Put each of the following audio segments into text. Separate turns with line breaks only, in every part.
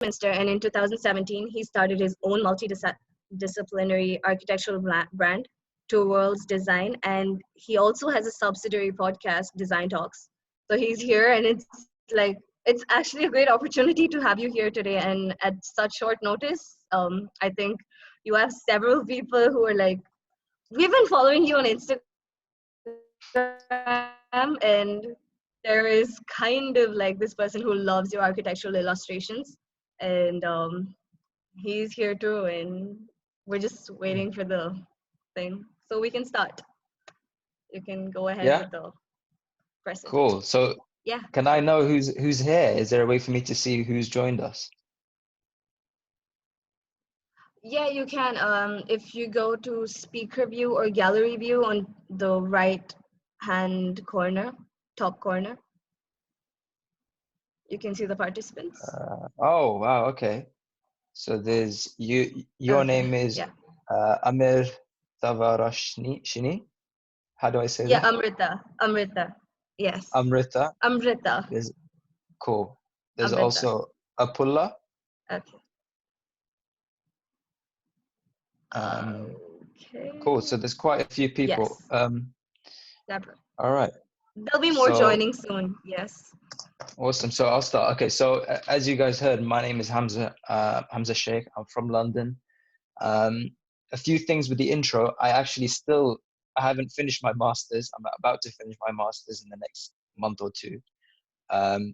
Westminster, and in 2017, he started his own multidisciplinary architectural brand, Two Worlds Design, and he also has a subsidiary podcast, Design Talks. So he's here, and it's actually a great opportunity to have you here today. And at such short notice, I think you have several people who are like, we've been following you on Instagram, and there is kind of like this person who loves your architectural illustrations, and he's here too, and we're just waiting for the thing so we can start. You can go ahead with the presentation.
Cool. So
yeah,
can I know who's here? Is there a way for me to see who's joined us?
yeah, you can. If you go to speaker view or gallery view on the right hand corner, top corner, you can see the participants.
Oh wow, okay. So there's you. Your name is Amir Tavarashini. How do I say that?
Amrita. Yes.
Amrita.
Amrita.
There's cool. There's
Amrita.
also Apulla.
Okay. Okay.
Cool. So there's quite a few people.
Yes.
All right.
There'll be more joining soon. Yes.
Awesome. So I'll start. Okay. So as you guys heard, my name is Hamza Shaikh. I'm from London. A few things with the intro. I haven't finished my master's. I'm about to finish my master's in the next month or two.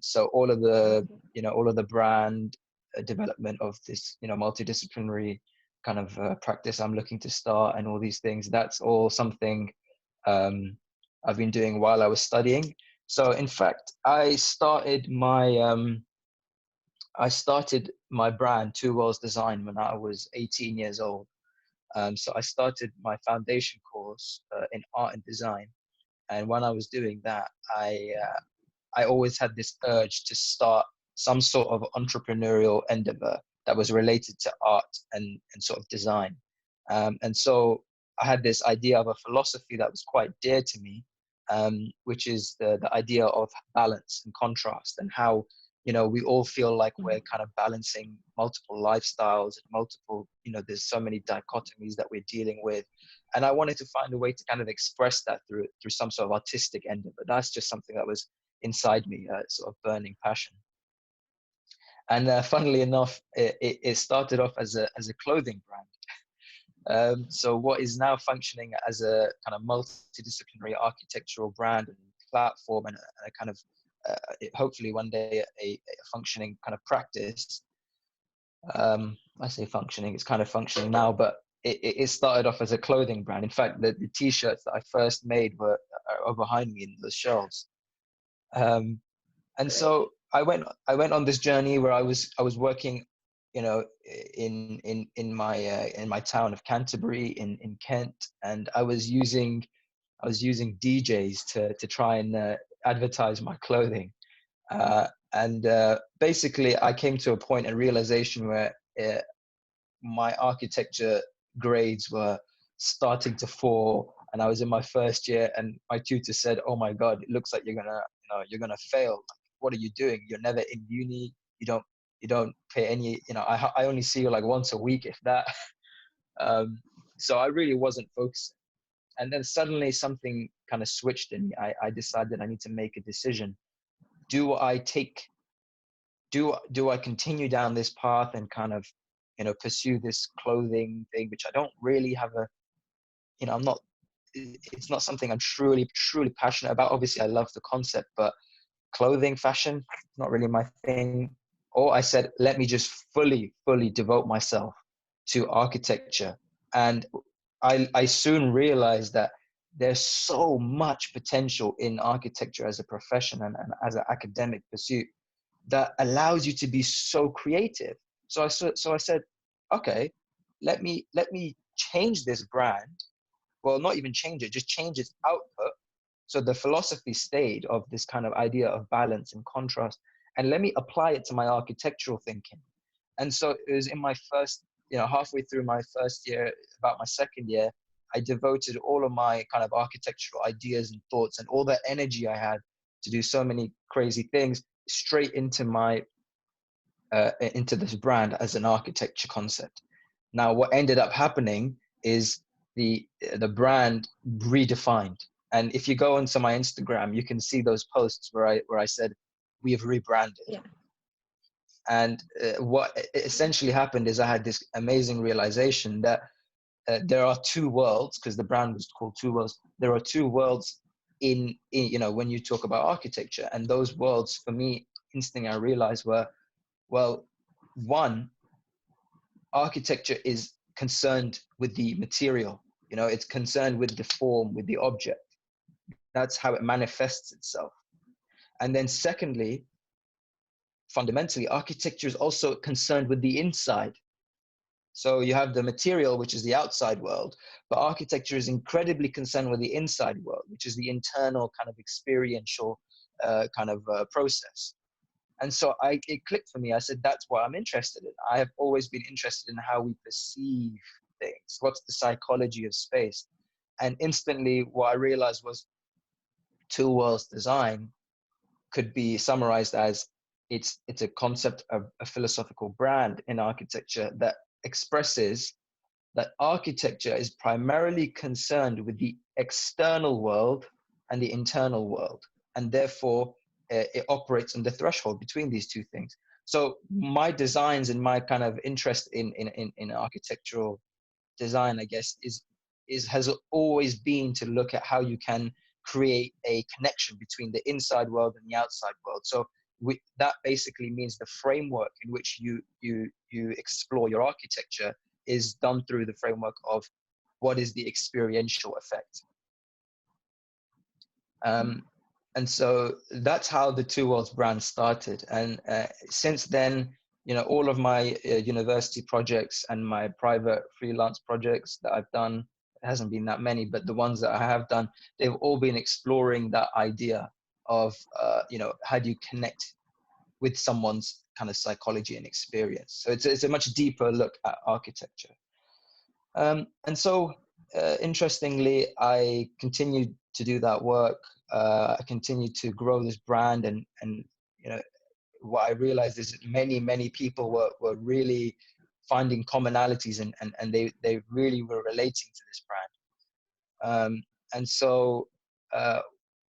So all of the brand development of this, multidisciplinary kind of practice I'm looking to start, and all these things, that's all something I've been doing while I was studying. So in fact, I started my brand, Two Worlds Design, when I was 18 years old. So I started my foundation course in art and design, and when I was doing that, I always had this urge to start some sort of entrepreneurial endeavor that was related to art and sort of design. And so I had this idea of a philosophy that was quite dear to me, which is the idea of balance and contrast, and how, we all feel like we're kind of balancing multiple lifestyles and multiple, there's so many dichotomies that we're dealing with. And I wanted to find a way to kind of express that through some sort of artistic endeavor. That's just something that was inside me, sort of burning passion. And funnily enough, it started off as a clothing brand. So what is now functioning as a kind of multidisciplinary architectural brand and platform, and a kind of hopefully one day a functioning kind of practice. I say functioning, it's kind of functioning now, but it started off as a clothing brand. In fact, the t-shirts that I first made are behind me in the shelves. And so I went on this journey where I was working, in my town of Canterbury in Kent, and I was using DJs to try and advertise my clothing. And basically I came to a point and realization where my architecture grades were starting to fall, and I was in my first year, and my tutor said, "Oh my God, it looks like you're gonna fail. What are you doing? You're never in uni. You don't pay any, I only see you like once a week, if that." So I really wasn't focusing. And then suddenly something kind of switched in me. I decided I need to make a decision. Do I continue down this path and kind of, pursue this clothing thing, which I don't really have it's not something I'm truly passionate about. Obviously I love the concept, but clothing, fashion, not really my thing. Or I said, let me just fully devote myself to architecture. And I soon realized that there's so much potential in architecture as a profession and as an academic pursuit that allows you to be so creative. So I said, okay, let me change this brand. Well, not even change it, just change its output. So the philosophy stayed of this kind of idea of balance and contrast, and let me apply it to my architectural thinking. And so it was in my first, halfway through my first year, about my second year, I devoted all of my kind of architectural ideas and thoughts and all the energy I had to do so many crazy things straight into my into this brand as an architecture concept. Now, what ended up happening is the brand redefined. And if you go onto my Instagram, you can see those posts where I said we have rebranded.
Yeah.
And what essentially happened is I had this amazing realization that there are two worlds, because the brand was called Two Worlds. There are two worlds in when you talk about architecture, and those worlds for me, instantly I realized were, well, one, architecture is concerned with the material. It's concerned with the form, with the object. That's how it manifests itself. And then secondly, fundamentally, architecture is also concerned with the inside. So you have the material, which is the outside world, but architecture is incredibly concerned with the inside world, which is the internal kind of experiential process. And so it clicked for me. I said, that's what I'm interested in. I have always been interested in how we perceive things. What's the psychology of space? And instantly what I realized was Two Worlds design could be summarized as it's a concept of a philosophical brand in architecture that expresses that architecture is primarily concerned with the external world and the internal world, and therefore it operates on the threshold between these two things. So my designs and my kind of interest in architectural design, I guess, has always been to look at how you can create a connection between the inside world and the outside world. So that basically means the framework in which you explore your architecture is done through the framework of what is the experiential effect. And so that's how the Two Worlds brand started. And since then, all of my university projects and my private freelance projects that I've done, it hasn't been that many, but the ones that I have done, they've all been exploring that idea of, how do you connect with someone's kind of psychology and experience. So it's a much deeper look at architecture. And so, interestingly, I continued to do that work. I continued to grow this brand, and what I realized is that many people were really finding commonalities, and they really were relating to this brand. And so,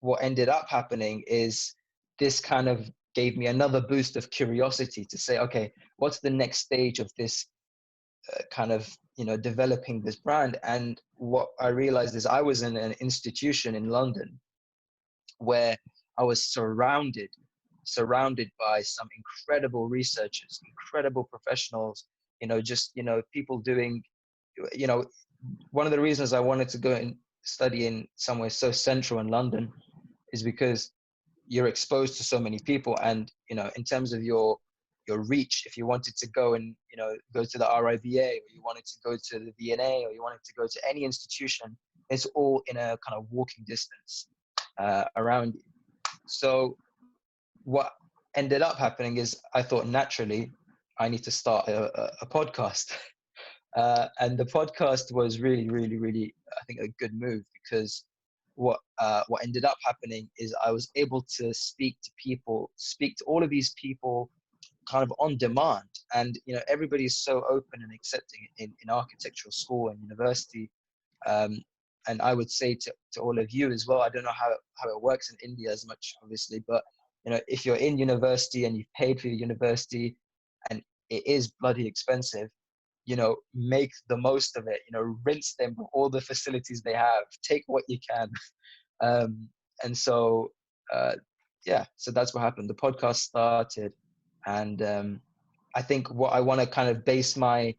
what ended up happening is this kind of gave me another boost of curiosity to say, okay, what's the next stage of this kind of developing this brand? And what I realized is I was in an institution in London where I was surrounded by some incredible researchers, incredible professionals, people doing, one of the reasons I wanted to go and study in somewhere so central in London is because you're exposed to so many people, and in terms of your reach, if you wanted to go and go to the RIVA, or you wanted to go to the V&A, or you wanted to go to any institution, it's all in a kind of walking distance around you. So what ended up happening is I thought, naturally I need to start a podcast. And the podcast was really, really, really, I think, a good move, because what ended up happening is I was able to speak to all of these people kind of on demand. And everybody's so open and accepting in architectural school and university. And I would say to all of you as well, I don't know how it works in India as much, obviously, but if you're in university and you've paid for your university and it is bloody expensive, make the most of it, rinse them of all the facilities they have, take what you can. And so, so that's what happened. The podcast started, and I think what I want to kind of base my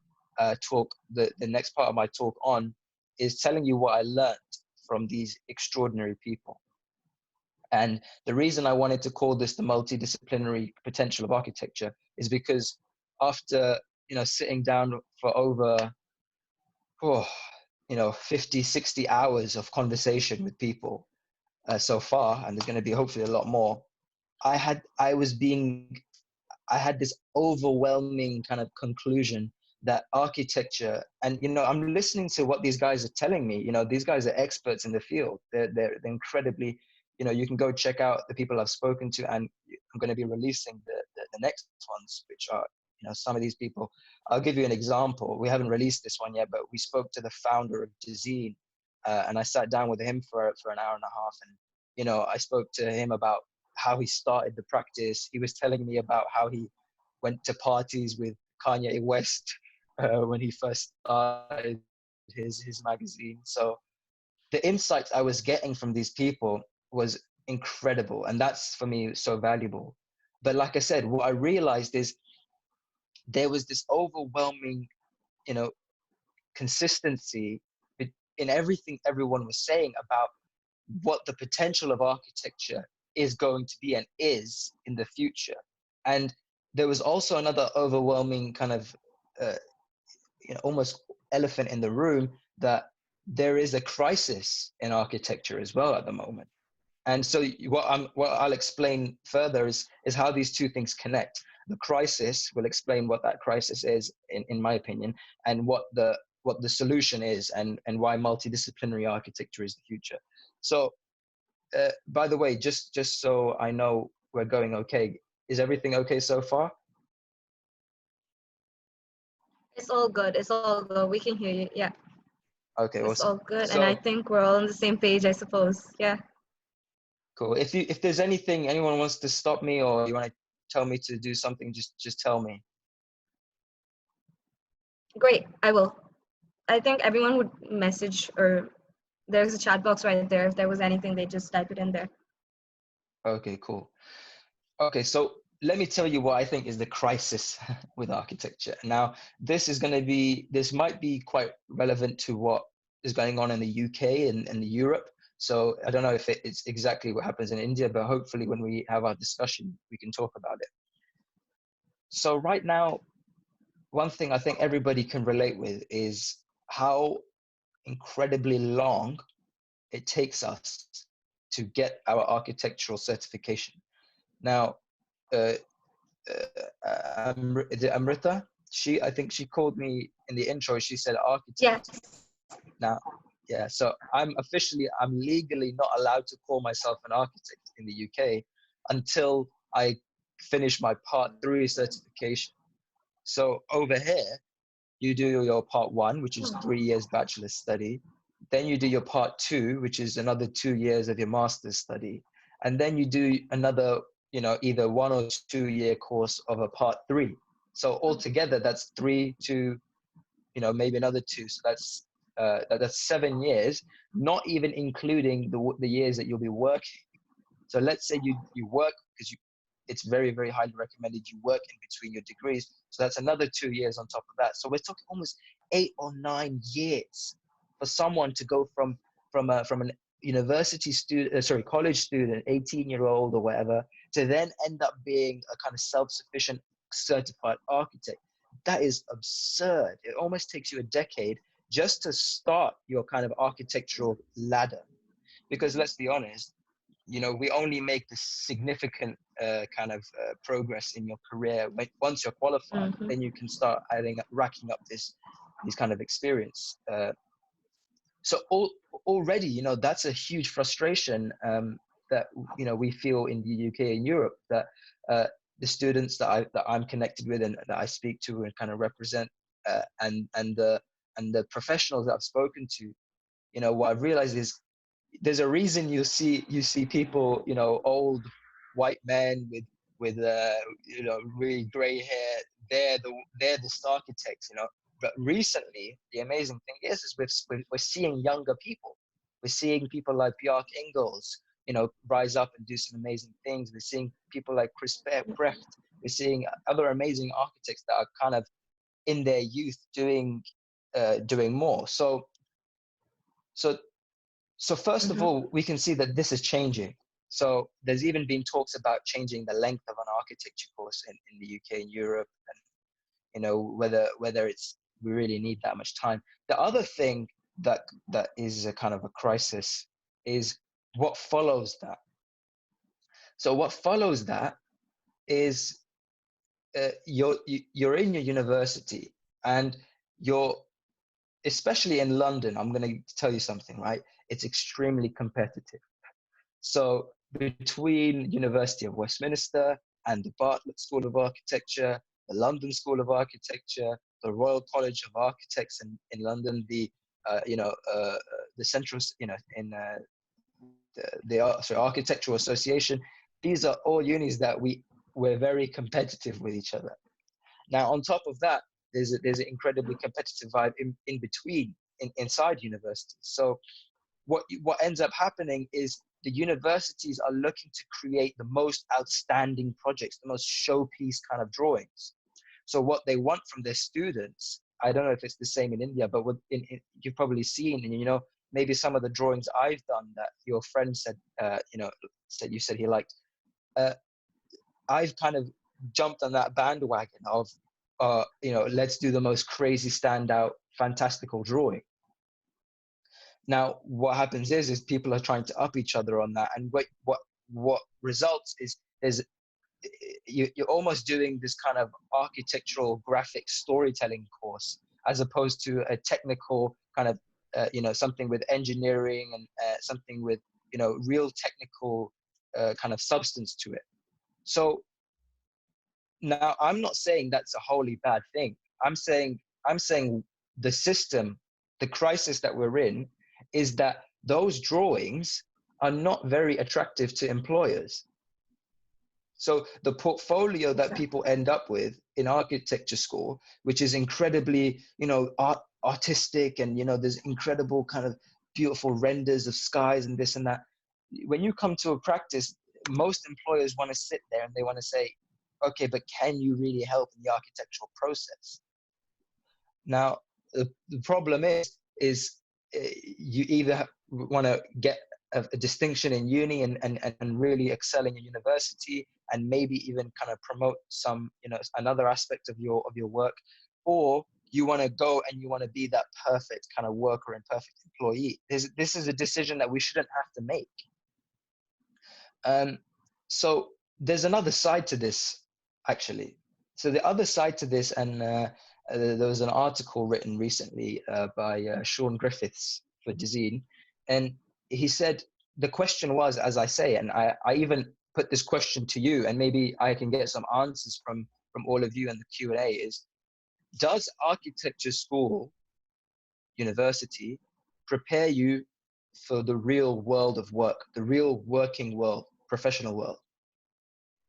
talk, the next part of my talk on, is telling you what I learned from these extraordinary people. And the reason I wanted to call this the multidisciplinary potential of architecture is because after, sitting down for over, 50, 60 hours of conversation with people so far, and there's going to be hopefully a lot more, I had this overwhelming kind of conclusion that architecture, and I'm listening to what these guys are telling me. These guys are experts in the field. They're incredibly you can go check out the people I've spoken to, and I'm going to be releasing the next ones, which are, some of these people. I'll give you an example. We haven't released this one yet, but we spoke to the founder of Dezeen, and I sat down with him for an hour and a half, and I spoke to him about how he started the practice. He was telling me about how he went to parties with Kanye West when he first started his magazine. So the insights I was getting from these people was incredible, and that's for me so valuable. But like I said, what I realized is there was this overwhelming, consistency in everything everyone was saying about what the potential of architecture is going to be and is in the future. And there was also another overwhelming kind of almost elephant in the room, that there is a crisis in architecture as well at the moment. And so what I'll explain further is how these two things connect. The crisis will explain what that crisis is, in my opinion, and what the solution is, and why multidisciplinary architecture is the future. So, by the way, just so I know we're going okay, is everything okay so far?
It's all good. It's all good. We can hear you. Yeah.
Okay,
It's
awesome.
all good. And I
So
think we're all on the same page, I suppose. Yeah.
cool. If there's anything anyone wants to stop me, or you want to tell me to do something, just tell me.
Great. I will. I think everyone would message, or there's a chat box right there. If there was anything, they just type it in there.
Okay, cool. Okay, so let me tell you what I think is the crisis with architecture. Now, this might be quite relevant to what is going on in the UK and Europe. So I don't know if it's exactly what happens in India, but hopefully when we have our discussion, we can talk about it. So right now, one thing I think everybody can relate with is how incredibly long it takes us to get our architectural certification. Now, is it Amrita? I think she called me in the intro. She said architect.
Yes.
Now, yeah. So I'm legally not allowed to call myself an architect in the UK until I finish my Part 3 certification. So over here, you do your Part 1, which is 3 years bachelor's study. Then you do your Part 2, which is another 2 years of your master's study. And then you do another, either 1 or 2 year course of a Part 3. So altogether, that's 3 to, maybe another 2. So that's 7 years, not even including the years that you'll be working. So let's say you work, because it's very, very highly recommended you work in between your degrees. So that's another 2 years on top of that. So we're talking almost 8 or 9 years for someone to go from an university student, college student, 18-year-old or whatever, to then end up being a kind of self-sufficient certified architect. That is absurd. It almost takes you a decade just to start your kind of architectural ladder. Because let's be honest, we only make this significant progress in your career once you're qualified.
Mm-hmm.
Then you can start racking up these kind of experience. So already, that's a huge frustration that we feel in the UK and Europe, that the students that I'm connected with and that I speak to and kind of represent, and the professionals that I've spoken to, what I've realized is there's a reason you see people, old white men with really gray hair. They're the architects, But recently, the amazing thing is we're seeing younger people. We're seeing people like Bjarke Ingels, rise up and do some amazing things. We're seeing people like Chris Brecht. We're seeing other amazing architects that are kind of in their youth doing more. So first of all, we can see that this is changing. So there's even been talks about changing the length of an architecture course in the UK and Europe, and whether we really need that much time. The other thing that is a kind of a crisis is what follows that. So what follows that is you're in your university, and especially in London, I'm going to tell you something, right? It's extremely competitive. So between University of Westminster and the Bartlett School of Architecture, the London School of Architecture, the Royal College of Architects in London, the the central, in Architectural Association. These are all unis that we're very competitive with each other. Now, on top of that, there's an incredibly competitive vibe in between, inside universities. So what ends up happening is the universities are looking to create the most outstanding projects, the most showpiece kind of drawings. So what they want from their students, I don't know if it's the same in India, but you've probably seen, and maybe some of the drawings I've done that your friend said, you said he liked. I've kind of jumped on that bandwagon of, let's do the most crazy, standout, fantastical drawing. Now, what happens is people are trying to up each other on that, and what results is you're almost doing this kind of architectural graphic storytelling course, as opposed to a technical kind of something with engineering and something with real technical kind of substance to it. So now, I'm not saying that's a wholly bad thing. I'm saying the system, the crisis that we're in, is that those drawings are not very attractive to employers. So the portfolio that people end up with in architecture school, which is incredibly, artistic, and there's incredible kind of beautiful renders of skies and this and that. When you come to a practice, most employers want to sit there and they want to say, okay, but can you really help in the architectural process? Now, the problem is you either want to get a distinction in uni and really excel in your university, and maybe even kind of promote some, another aspect of your work, or you want to go and you want to be that perfect kind of worker and perfect employee. This is a decision that we shouldn't have to make. So there's another side to this, actually. So the other side to this, and there was an article written recently by Sean Griffiths for Design, and he said, the question was, as I say, and I even put this question to you, and maybe I can get some answers from all of you in the Q&A, is, does architecture school, university, prepare you for the real world of work, the real working world, professional world?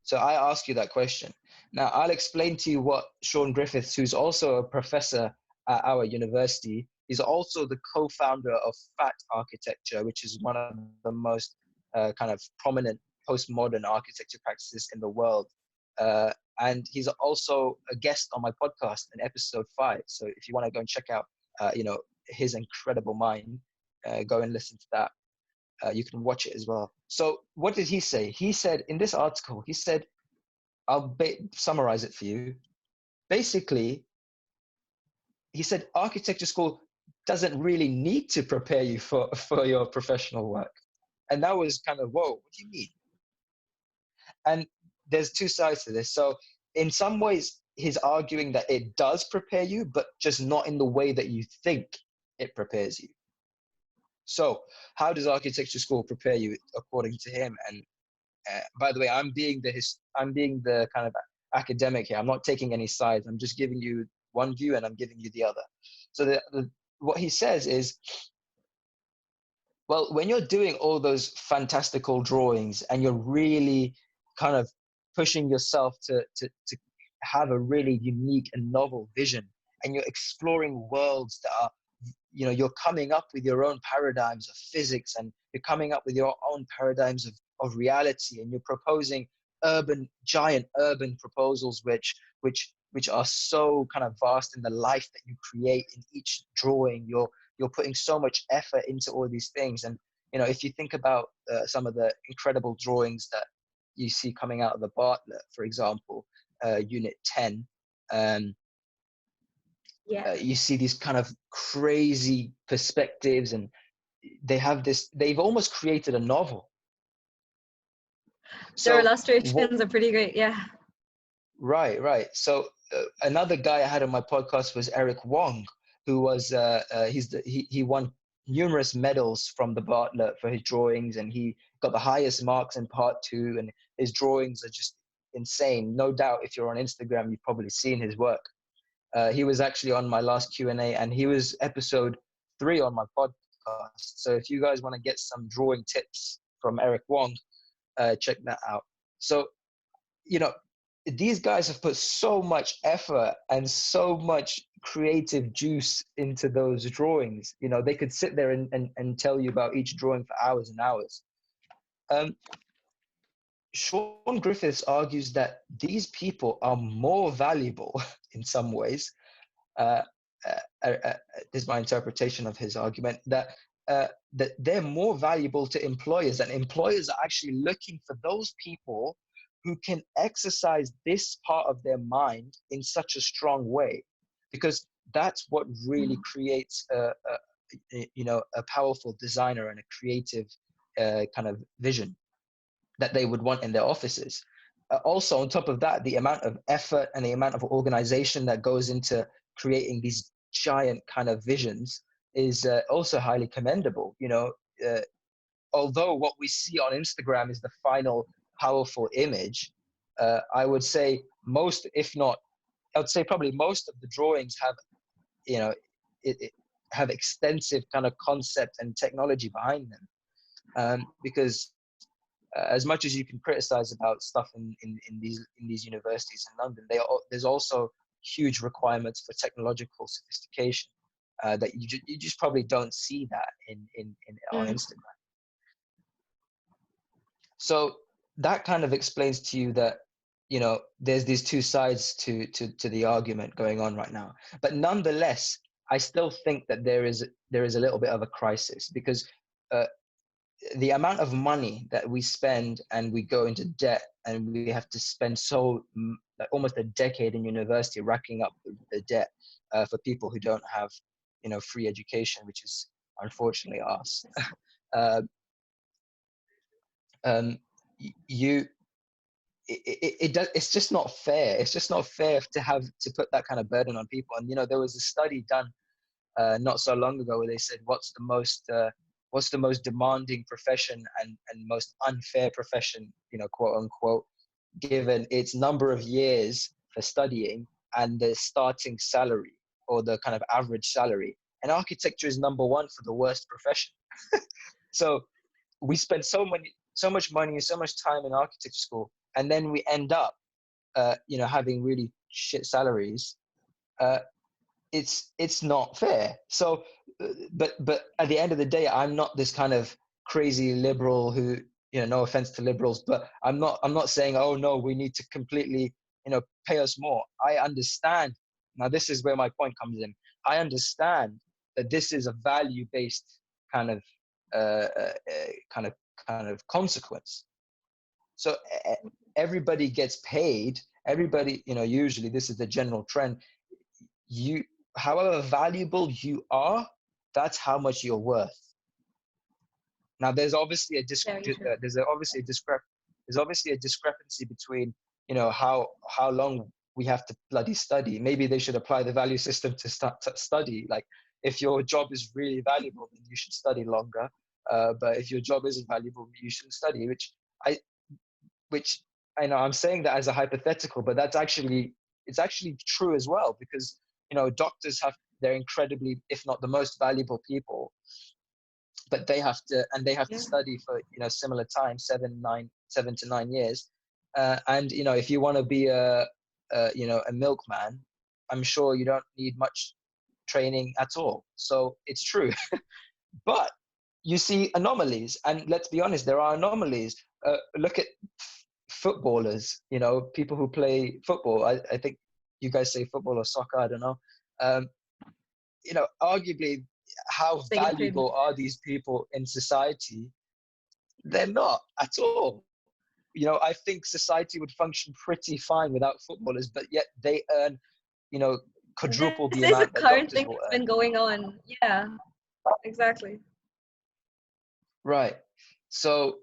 So I ask you that question. Now, I'll explain to you what Sean Griffiths, who's also a professor at our university, is also the co-founder of FAT Architecture, which is one of the most kind of prominent postmodern architecture practices in the world. And he's also a guest on my podcast in episode 5. So if you want to go and check out, his incredible mind, go and listen to that. You can watch it as well. So what did he say? He said in this article, he said, I'll summarize it for you. Basically, he said architecture school doesn't really need to prepare you for your professional work. And that was kind of, whoa, what do you mean? And there's two sides to this. So in some ways, he's arguing that it does prepare you, but just not in the way that you think it prepares you. So how does architecture school prepare you, according to him? And by the way, I'm being the kind of academic here. I'm not taking any sides. I'm just giving you one view and I'm giving you the other. So what he says is, well, when you're doing all those fantastical drawings and you're really kind of pushing yourself to have a really unique and novel vision, and you're exploring worlds that are, you're coming up with your own paradigms of physics, and you're coming up with your own paradigms of reality, and you're proposing giant urban proposals which are so kind of vast in the life that you create in each drawing. You're putting so much effort into all these things. And if you think about some of the incredible drawings that you see coming out of the Bartlett, for example, Unit 10, you see these kind of crazy perspectives, and they've almost created a novel.
Their illustrations are pretty great. Yeah.
Right. So another guy I had on my podcast was Eric Wong, who was he won numerous medals from the Bartlett for his drawings, and he got the highest marks in part 2, and his drawings are just insane. No doubt if you're on Instagram, you've probably seen his work. He was actually on my last Q&A, and he was episode 3 on my podcast. So if you guys want to get some drawing tips from Eric Wong, check that out. So, you know, these guys have put so much effort and so much creative juice into those drawings. You know, they could sit there and tell you about each drawing for hours and hours. Sean Griffiths argues that these people are more valuable in some ways. This is my interpretation of his argument, that they're more valuable to employers, and employers are actually looking for those people who can exercise this part of their mind in such a strong way, because that's what really creates a powerful designer and a creative kind of vision that they would want in their offices. Also, on top of that, the amount of effort and the amount of organization that goes into creating these giant kind of visions is also highly commendable. You know, although what we see on Instagram is the final powerful image, I would say most, if not, I would say probably most of the drawings have, you know, have extensive kind of concept and technology behind them, because as much as you can criticize about stuff in these universities in London, there's also huge requirements for technological sophistication that you just probably don't see that on Instagram. So that kind of explains to you that, you know, there's these two sides to the argument going on right now. But nonetheless, I still think that there is a little bit of a crisis, because the amount of money that we spend, and we go into debt, and we have to spend like almost a decade in university racking up the debt for people who don't have, you know, free education, which is unfortunately us. It's just not fair. It's just not fair to put that kind of burden on people. And, you know, there was a study done not so long ago where they said, what's the most demanding profession and most unfair profession, you know, quote unquote, given its number of years for studying and the starting salary, or the kind of average salary. And architecture is number 1 for the worst profession. So we spend so much money and so much time in architecture school, and then we end up, you know, having really shit salaries. It's not fair. So, but at the end of the day, I'm not this kind of crazy liberal who, you know, no offense to liberals, but I'm not saying, oh no, we need to completely, you know, pay us more. I understand. Now, this is where my point comes in. I understand that this is a value-based kind of consequence. So everybody gets paid. Everybody, you know, usually this is the general trend. However valuable you are, that's how much you're worth. Now, there's obviously a discrepancy between, you know, how long we have to bloody study. Maybe they should apply the value system to start to study. Like, if your job is really valuable, then you should study longer. But if your job isn't valuable, you shouldn't study. Which I know I'm saying that as a hypothetical, but it's actually true as well, because, you know, doctors they're incredibly, if not the most valuable people, but they have to study for, you know, similar time, 7 to 9 years. And, you know, if you want to be a milkman, I'm sure you don't need much training at all. So it's true. But you see anomalies, and let's be honest, there are anomalies. Look at footballers, you know, people who play football. I think you guys say football or soccer, I don't know. You know, arguably, how valuable are these people in society? They're not at all. You know, I think society would function pretty fine without footballers, but yet they earn, you know, quadruple the amount that
current
doctors
thing
will
that's
earn.
been going on. Yeah, exactly.
Right. So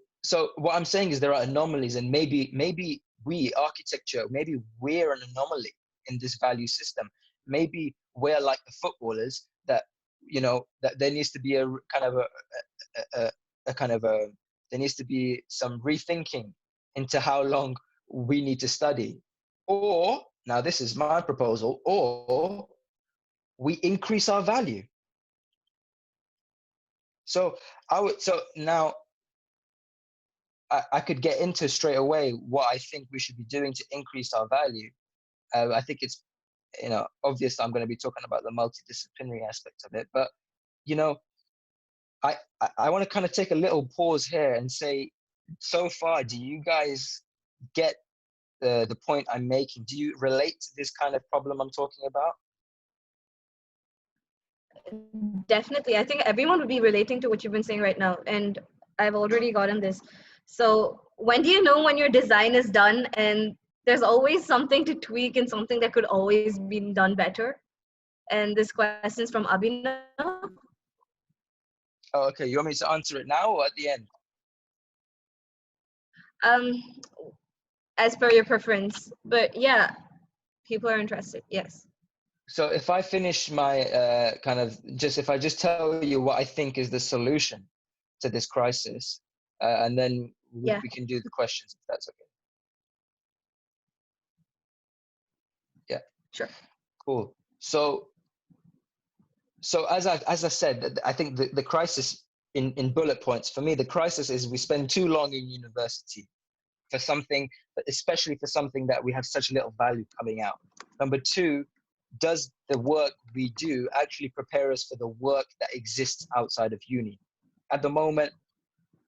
what I'm saying is there are anomalies, and maybe we, architecture, maybe we're an anomaly in this value system. Maybe we're like the footballers, that that there needs to be a kind of a kind of a there needs to be some rethinking into how long we need to study. Or, now this is my proposal, or we increase our value. So now I could get into straight away what I think we should be doing to increase our value. I think it's, obvious I'm going to be talking about the multidisciplinary aspect of it, but, I want to kind of take a little pause here and say, so far, do you guys get the point I'm making? Do you relate to this kind of problem I'm talking about?
Definitely. I think everyone would be relating to what you've been saying right now. And I've already gotten this. So when do you know when your design is done and there's always something to tweak and something that could always be done better? And this question is from Abhinav.
Oh, okay. You want me to answer it now or at the end?
Um, as per your preference. But yeah, people are interested. Yes.
So if I finish my if I just tell you what I think is the solution to this crisis, and then
Yeah.
we can do the questions, if that's okay. Yeah.
Sure.
Cool. So as I said, I think the crisis in bullet points, for me, the crisis is we spend too long in university for something, especially for something that we have such little value coming out. Number two, does the work we do actually prepare us for the work that exists outside of uni? At the moment,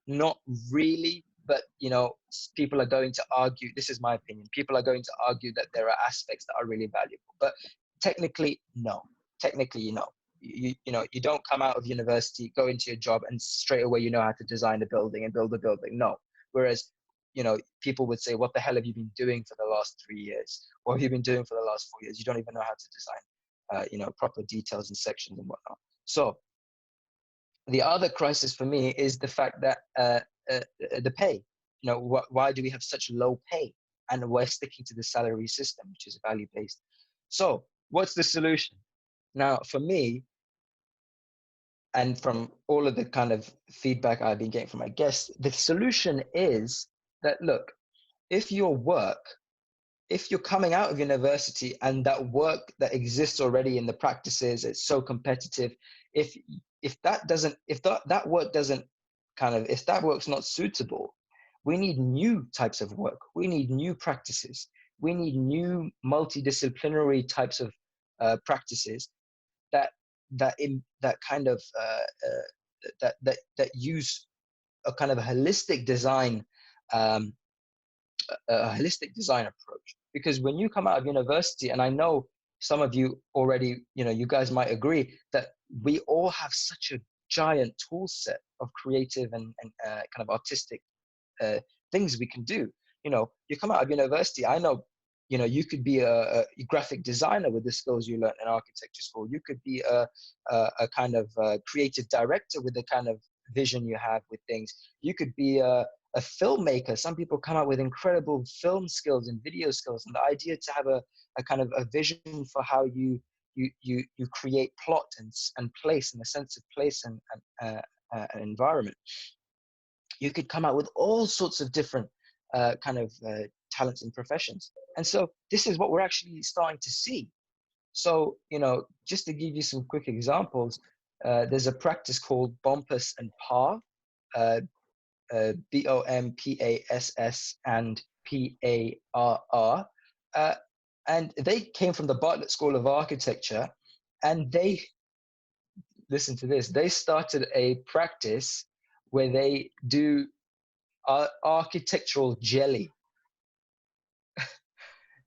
not really, but people are going to argue, this is my opinion, people are going to argue that there are aspects that are really valuable, but technically, no. Technically, no. You don't come out of university, go into your job, and straight away you know how to design a building and build a building. No. Whereas, people would say, what the hell have you been doing for the last 3 years? What have you been doing for the last 4 years? You don't even know how to design, proper details and sections and whatnot. So the other crisis for me is the fact that the pay. Why do we have such low pay? And we're sticking to the salary system, which is value-based. So what's the solution? Now, for me, and from all of the kind of feedback I've been getting from my guests, the solution is that, look, if you're coming out of university and that work that exists already in the practices, it's so competitive, if that work's not suitable, we need new types of work. We need new practices. We need new multidisciplinary types of practices that use a kind of a holistic design approach. Because when you come out of university, and I know some of you already, you guys might agree that we all have such a giant tool set of creative and kind of artistic things we can do. You come out of university, I know, you could be a graphic designer with the skills you learned in architecture school. You could be a kind of creative director with the kind of vision you have with things. You could be a filmmaker. Some people come out with incredible film skills and video skills, and the idea to have a kind of a vision for how you create plot and place, and a sense of place and an environment. You could come out with all sorts of different talents and professions. And so this is what we're actually starting to see. So, just to give you some quick examples, there's a practice called Bompas and Par, BOMPASS and PARR. And they came from the Bartlett School of Architecture, and they, listen to this, they started a practice where they do architectural jelly.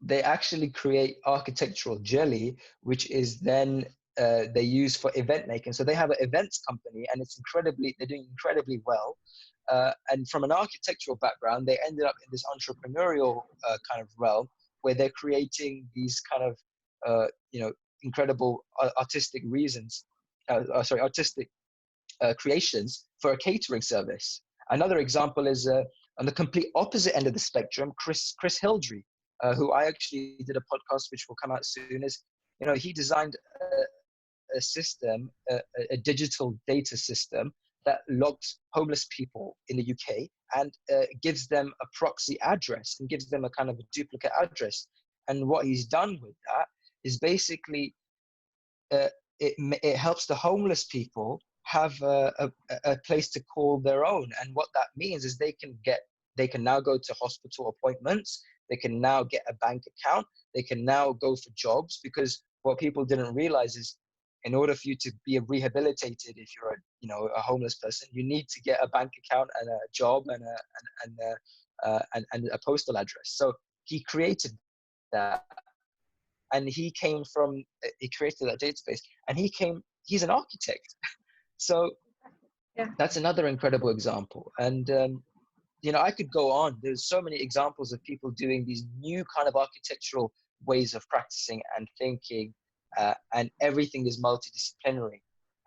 They actually create architectural jelly, which is then they use for event making. So they have an events company, and they're doing incredibly well. And from an architectural background, they ended up in this entrepreneurial kind of realm where they're creating these kind of incredible artistic creations for a catering service. Another example is on the complete opposite end of the spectrum, Chris Hildry, who I actually did a podcast which will come out soon. He designed a system, a digital data system that logs homeless people in the UK and gives them a proxy address and gives them a kind of a duplicate address. And what he's done with that is basically it helps the homeless people have a place to call their own. And what that means is they can now go to hospital appointments. They can now get a bank account. They can now go for jobs, because what people didn't realize is, in order for you to be rehabilitated, if you're a homeless person, you need to get a bank account and a job and a postal address. So he created that, and he created that database, and he's an architect. So
Yeah.
that's another incredible example. And I could go on. There's so many examples of people doing these new kind of architectural ways of practicing and thinking, and everything is multidisciplinary.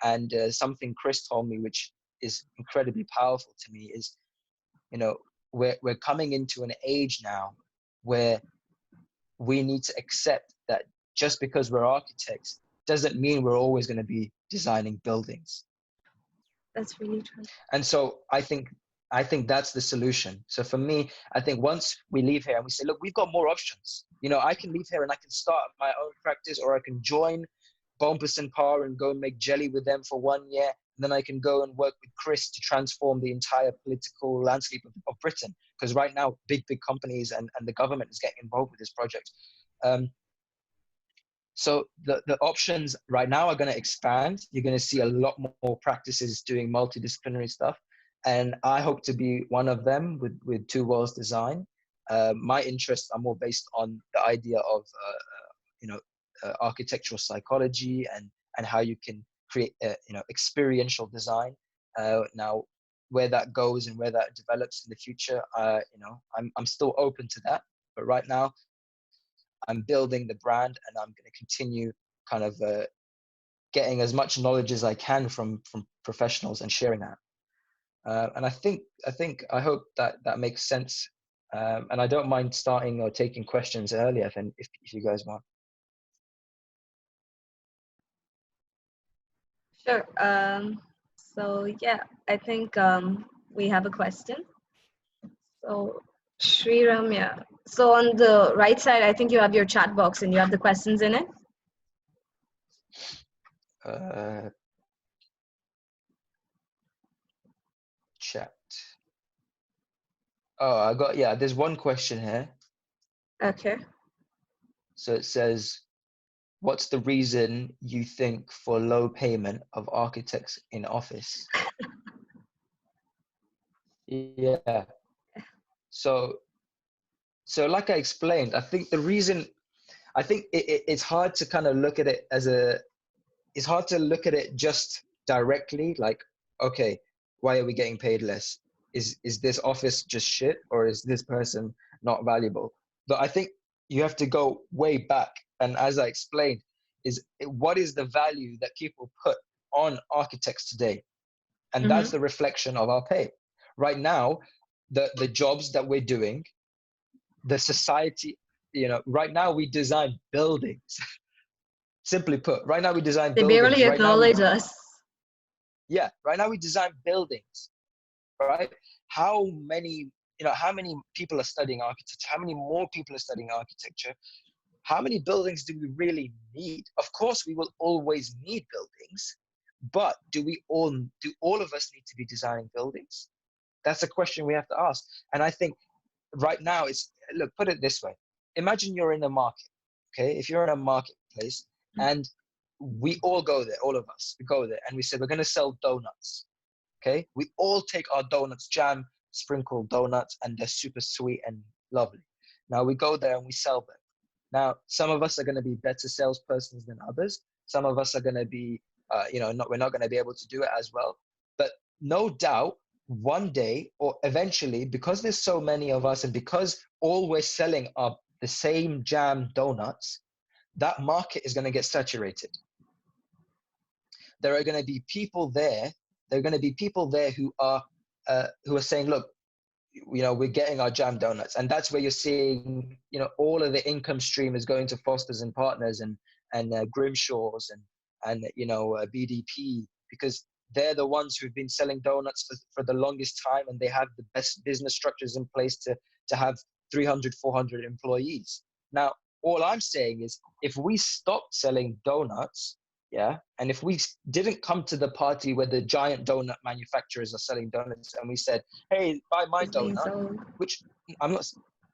And something Chris told me, which is incredibly powerful to me, is, we're coming into an age now where we need to accept that just because we're architects doesn't mean we're always going to be designing buildings.
That's really true.
And so I think that's the solution. So for me, I think once we leave here and we say, look, we've got more options. I can leave here and I can start my own practice, or I can join Bompus and Parr and go and make jelly with them for 1 year. And then I can go and work with Chris to transform the entire political landscape of Britain. Because right now, big companies and the government is getting involved with this project. So the options right now are going to expand. You're going to see a lot more practices doing multidisciplinary stuff. And I hope to be one of them with Two Worlds Design. My interests are more based on the idea of, architectural psychology and how you can create, experiential design. Now, where that goes and where that develops in the future, I'm still open to that. But right now, I'm building the brand, and I'm going to continue kind of getting as much knowledge as I can from professionals and sharing that. And I hope that makes sense. And I don't mind starting or taking questions earlier if you guys want.
Sure. So yeah, I think we have a question. So Sri Ramya. So on the right side, I think you have your chat box and you have the questions in it.
Chat. Oh, there's one question here.
Okay.
So it says, what's the reason you think for low payment of architects in office? Yeah. So like I explained, I think the reason, it's hard to kind of look at it it's hard to look at it just directly, like, okay, why are we getting paid less? Is this office just shit, or is this person not valuable? But I think you have to go way back. And as I explained, what is the value that people put on architects today? And that's the reflection of our pay. Right now, the jobs that we're doing, the society, right now we design buildings. Simply put, right now we design buildings.
They barely acknowledge us.
Yeah, right now we design buildings, right? How many people are studying architecture? How many more people are studying architecture? How many buildings do we really need? Of course, we will always need buildings, but do all of us need to be designing buildings? That's a question we have to ask. And I think right now put it this way. Imagine you're in a market, okay? If you're in a marketplace and we all go there, all of us, we go there and we say, we're going to sell donuts, okay? We all take our donuts, jam, sprinkled donuts, and they're super sweet and lovely. Now we go there and we sell them. Now, some of us are going to be better salespersons than others. Some of us are going to be, we're not going to be able to do it as well. But no doubt, one day or eventually, because there's so many of us and because all we're selling are the same jam donuts, that market is going to get saturated. There are going to be people there. There are going to be people there who are saying, look, we're getting our jam donuts. And that's where you're seeing, all of the income stream is going to Fosters and Partners and Grimshaw's and BDP, because they're the ones who've been selling donuts for the longest time, and they have the best business structures in place to have 300, 400 employees. Now, all I'm saying is, if we stopped selling donuts, yeah, and if we didn't come to the party where the giant donut manufacturers are selling donuts, and we said, hey, buy my
It's being
donut,
sold.
which I'm not,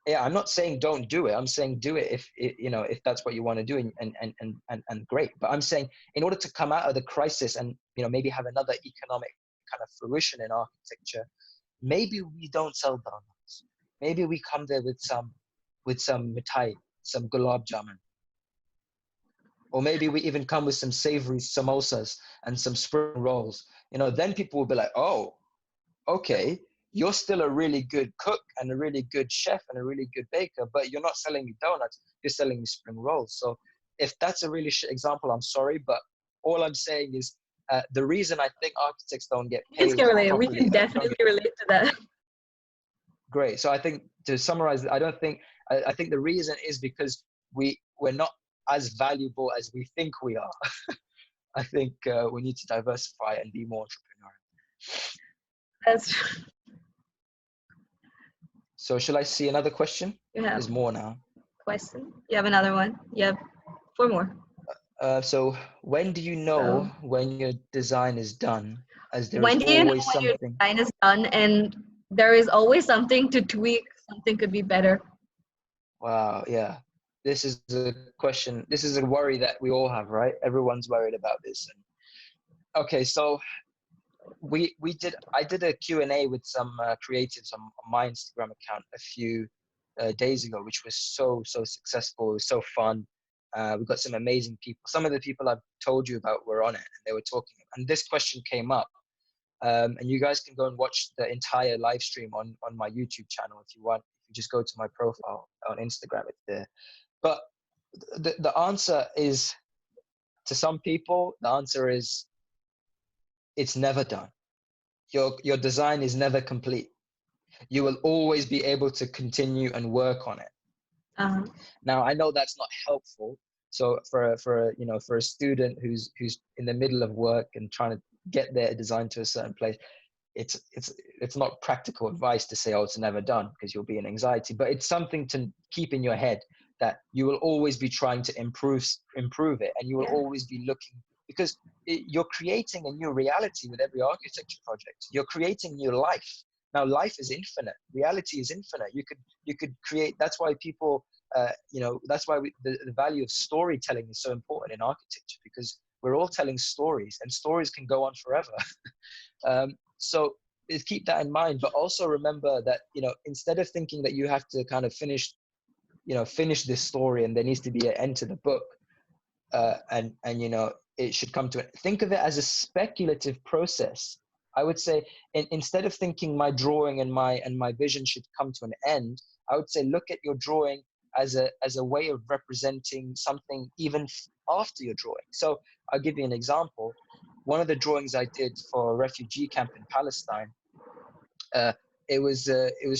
yeah, I'm not saying don't do it. I'm saying do it if that's what you want to do, and great. But I'm saying, in order to come out of the crisis and maybe have another economic kind of fruition in architecture, maybe we don't sell donuts. Maybe we come there with some mithai, some gulab jamun, or maybe we even come with some savory samosas and some spring rolls. Then people will be like, oh, okay, you're still a really good cook and a really good chef and a really good baker, but you're not selling me donuts, you're selling me spring rolls. So if that's a really shit example, I'm sorry, but all I'm saying is, the reason I think architects don't get
Kids
paid
can relate. We
properly,
can definitely relate to that.
great. So I think, to summarize, I think the reason is because we're not as valuable as we think we are. I think we need to diversify and be more entrepreneurial.
That's
So shall I see another question?
you have
There's more now.
question. You have another one. You have 4 more.
So when do you know
So
when your design is done? As there is
when do you know
always
when your
something.
design is done and there is always something to tweak, something could be better?
Wow, yeah. This is a question. This is a worry that we all have, right? Everyone's worried about this. Okay, so I did a Q&A with some creatives on my Instagram account a few days ago, which was so successful. It was so fun. We got some amazing people. Some of the people I've told you about were on it, and they were talking. And this question came up, and you guys can go and watch the entire live stream on my YouTube channel if you want. If you just go to my profile on Instagram, it's there. But the answer is, to some people, the answer is, it's never done. Your design is never complete. You will always be able to continue and work on it.
Uh-huh.
Now, I know that's not helpful. So for a student who's in the middle of work and trying to get their design to a certain place, it's not practical advice to say, oh, it's never done, because you'll be in anxiety. But it's something to keep in your head, that you will always be trying to improve it, and you will always be looking, because you're creating a new reality with every architecture project. You're creating new life. Now, life is infinite. Reality is infinite. You could create. That's why people, that's why the value of storytelling is so important in architecture, because we're all telling stories, and stories can go on forever. So keep that in mind, but also remember that, instead of thinking that you have to kind of finish this story and there needs to be an end to the book, and it should come to it. Think of it as a speculative process. I would say, instead of thinking my drawing and my vision should come to an end, I would say look at your drawing as a way of representing something even after your drawing. So I'll give you an example. One of the drawings I did for a refugee camp in Palestine, it was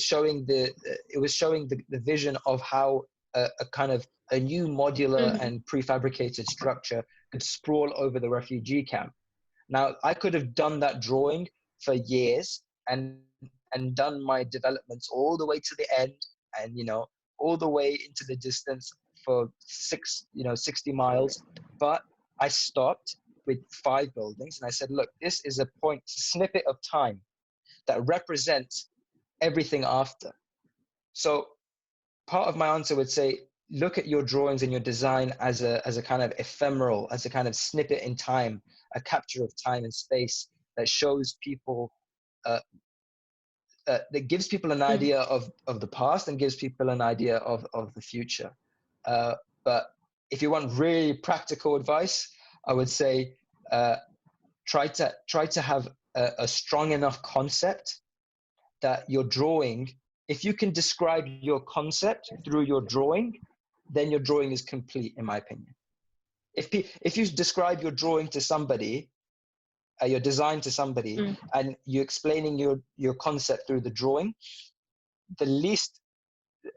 showing the vision of how a kind of a new modular and prefabricated structure could sprawl over the refugee camp. Now, I could have done that drawing for years and done my developments all the way to the end, and all the way into the distance for 60 miles. But I stopped with 5 buildings, and I said, look, this is a snippet of time that represents everything after. So part of my answer would say, look at your drawings and your design as a kind of ephemeral, as a kind of snippet in time, a capture of time and space that shows people, that gives people an idea of the past and gives people an idea of the future. But if you want really practical advice, I would say, try to have a strong enough concept that your drawing, if you can describe your concept through your drawing, then your drawing is complete, in my opinion. If you describe your drawing to somebody, your design to somebody, and you're explaining your concept through the drawing, the least,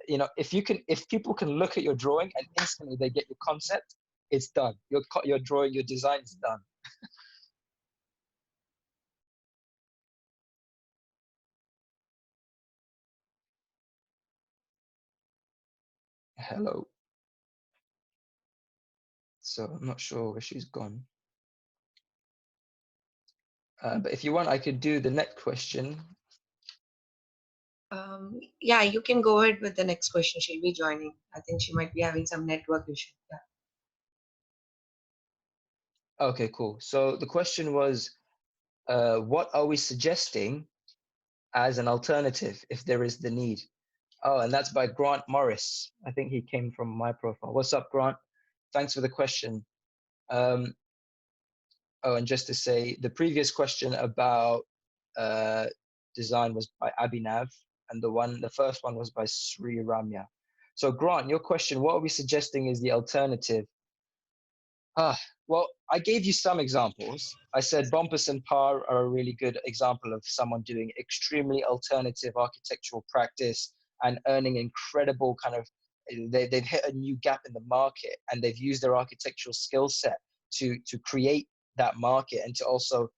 if people can look at your drawing and instantly they get your concept, it's done. Your drawing, your design is done. Hello. So I'm not sure where she's gone. But if you want, I could do the next question.
Yeah, you can go ahead with the next question. She'll be joining. I think she might be having some network issue. Yeah.
Okay, cool. So the question was, what are we suggesting as an alternative if there is the need? Oh, and that's by Grant Morris. I think he came from my profile. What's up, Grant? Thanks for the question. Oh, and just to say, the previous question about design was by Abhinav, and the first one was by Sri Ramya. So Grant, your question, what are we suggesting is the alternative? Well, I gave you some examples. I said Bumpus and Parr are a really good example of someone doing extremely alternative architectural practice and earning incredible kind of, they've hit a new gap in the market, and they've used their architectural skill set to create that market and to also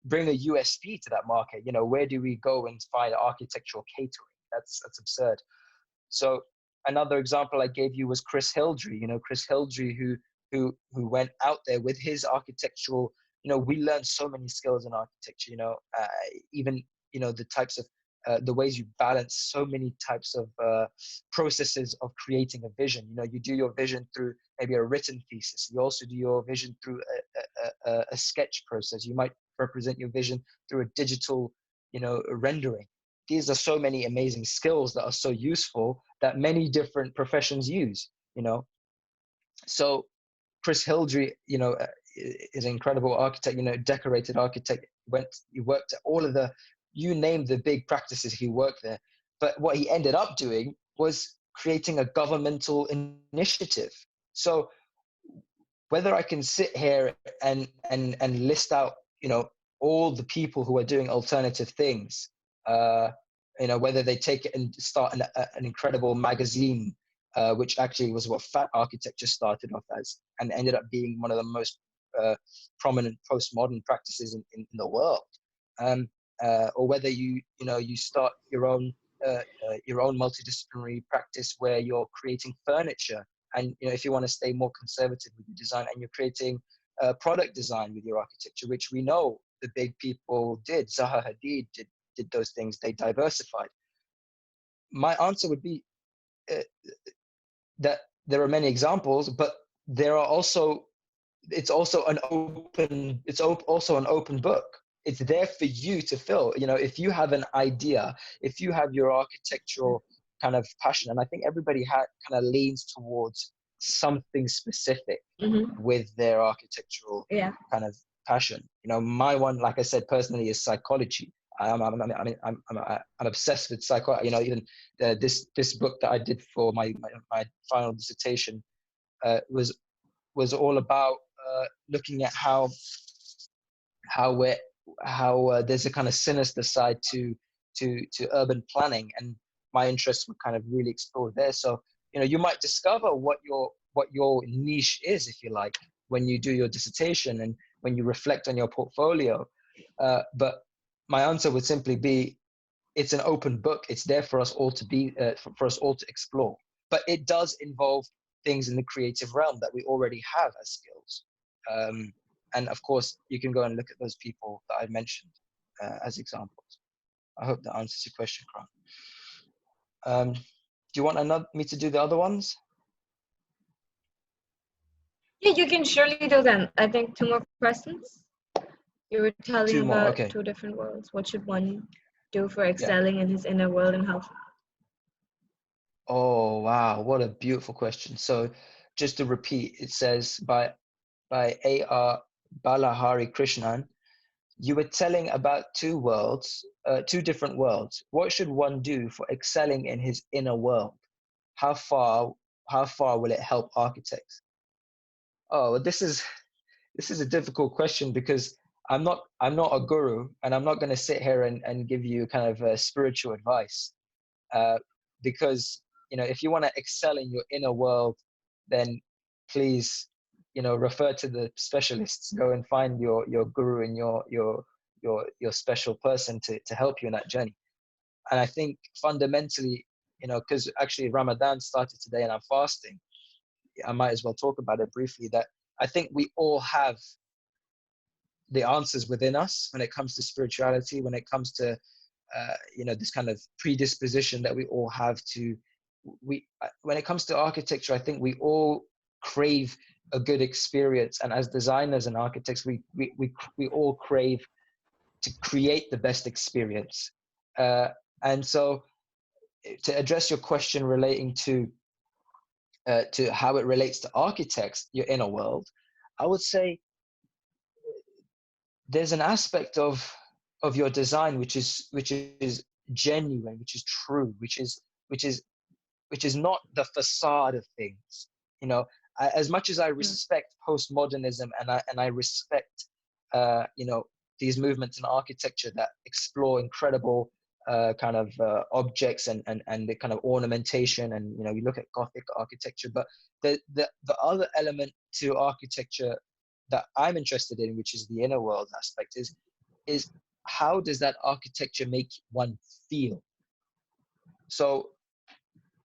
bring a USP to that market. You know, where do we go and find architectural catering? That's absurd. So another example I gave you was Chris Hildry. You know, Chris Hildry, who went out there with his architectural. You know, we learned so many skills in architecture. You know, even the types of the ways you balance so many types of processes of creating a vision. You know, you do your vision through maybe a written thesis. You also do your vision through a sketch process. You might represent your vision through a digital, rendering. These are so many amazing skills that are so useful that many different professions use. So Chris Hildry, is an incredible architect, decorated architect. He worked at all of you name the big practices, he worked there. But what he ended up doing was creating a governmental initiative. So whether I can sit here and list out, all the people who are doing alternative things, whether they take it and start an incredible magazine, which actually was what Fat Architecture started off as, and ended up being one of the most prominent postmodern practices in the world, or whether you start your own multidisciplinary practice where you're creating furniture, and if you want to stay more conservative with your design, and you're creating product design with your architecture, which we know the big people did. Zaha Hadid did those things. They diversified. My answer would be that there are many examples, but there are also it's also an open book. It's there for you to fill. If you have an idea, if you have your architectural kind of passion, and I think everybody kind of leans towards something specific with their architectural kind of passion. My one, like I said, personally, is psychology. I'm obsessed with psychology. Even this book that I did for my final dissertation was all about looking at how there's a kind of sinister side to urban planning, and my interests were kind of really explored there. So you might discover what your niche is, if you like, when you do your dissertation and when you reflect on your portfolio. But my answer would simply be, it's an open book. It's there for us all to be for us all to explore. But it does involve things in the creative realm that we already have as skills. And of course, you can go and look at those people that I mentioned as examples. I hope that answers your question, Kran. Do you want me to do the other ones?
Yeah, you can surely do them. I think 2 more questions. You were telling about
okay.
2 different worlds. What should one do for excelling in his inner world, and how?
Oh, wow. What a beautiful question. So just to repeat, it says by A.R. Balahari Krishnan, you were telling about 2 worlds, 2 different worlds. What should one do for excelling in his inner world? How far will it help architects? Oh, this is a difficult question, because I'm not a guru, and I'm not going to sit here and give you kind of spiritual advice, because if you want to excel in your inner world, then please, refer to the specialists. Go and find your guru and your special person to help you in that journey. And I think fundamentally, because actually Ramadan started today and I'm fasting, I might as well talk about it briefly, that I think we all have the answers within us when it comes to spirituality, when it comes to, this kind of predisposition that we all have to, when it comes to architecture, I think we all crave a good experience. And as designers and architects, we all crave to create the best experience. And so to address your question relating to how it relates to architects, your inner world, I would say there's an aspect of your design which is genuine, which is true, which is not the facade of things. As much as I respect postmodernism and I respect these movements in architecture that explore incredible kind of objects and the kind of ornamentation, and we look at Gothic architecture, but the other element to architecture that I'm interested in, which is the inner world aspect, is how does that architecture make one feel? So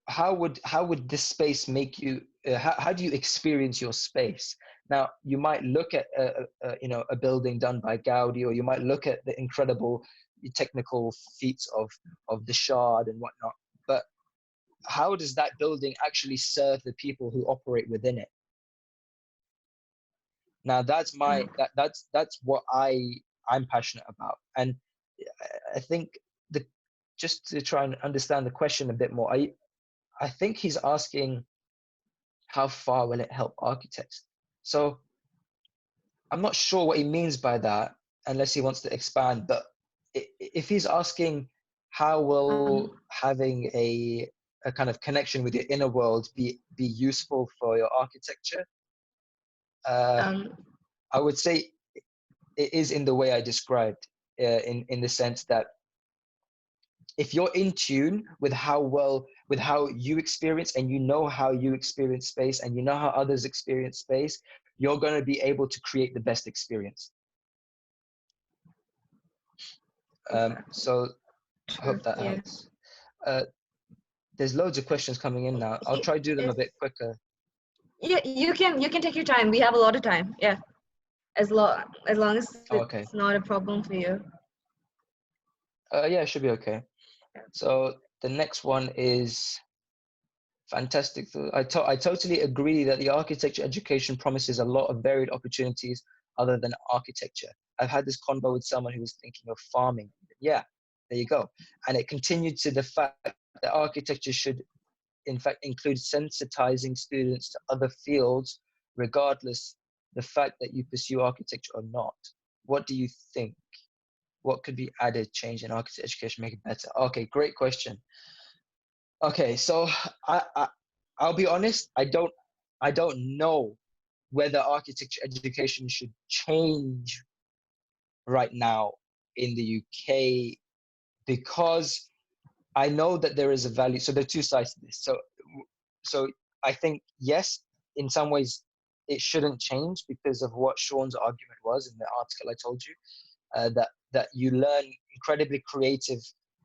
how would this space make you? How do you experience your space? Now, you might look at a building done by Gaudi, or you might look at the incredible technical feats of the Shard and whatnot, but how does that building actually serve the people who operate within it? Now, that's that's what I'm passionate about, and I think just to try and understand the question a bit more, I think he's asking, how far will it help architects? So I'm not sure what he means by that, unless he wants to expand. But if he's asking, how will having a kind of connection with your inner world be useful for your architecture? I would say it is in the way I described, in the sense that if you're in tune with how you experience, and how you experience space, and how others experience space, you're going to be able to create the best experience. So I hope that helps. There's loads of questions coming in now. I'll try to do them a bit quicker.
Yeah, you can take your time. We have a lot of time. Yeah, as long as it's not a problem for you.
Yeah, it should be okay. So the next one is fantastic. I totally agree that the architecture education promises a lot of varied opportunities other than architecture. I've had this convo with someone who was thinking of farming. Yeah, there you go. And it continued to the fact that architecture should, in fact, include sensitizing students to other fields, regardless the fact that you pursue architecture or not. What do you think? What could be added, change in architecture education, make it better? Okay, great question. Okay, so I'll be honest, I don't know whether architecture education should change right now in the UK, because I know that there is a value. So there are two sides to this. So I think, yes, in some ways it shouldn't change because of what Sean's argument was in the article I told you, that you learn incredibly creative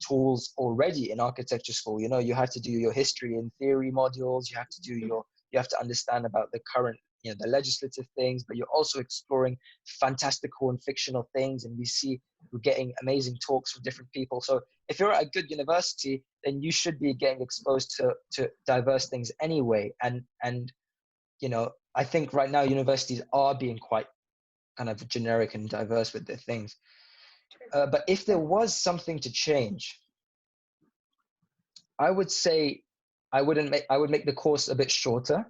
tools already in architecture school. You have to do your history and theory modules. You have to understand about the current, the legislative things, but you're also exploring fantastical and fictional things. And we're getting amazing talks from different people. So if you're at a good university, then you should be getting exposed to diverse things anyway. And I think right now universities are being quite kind of generic and diverse with their things. But if there was something to change, I would say I would make the course a bit shorter.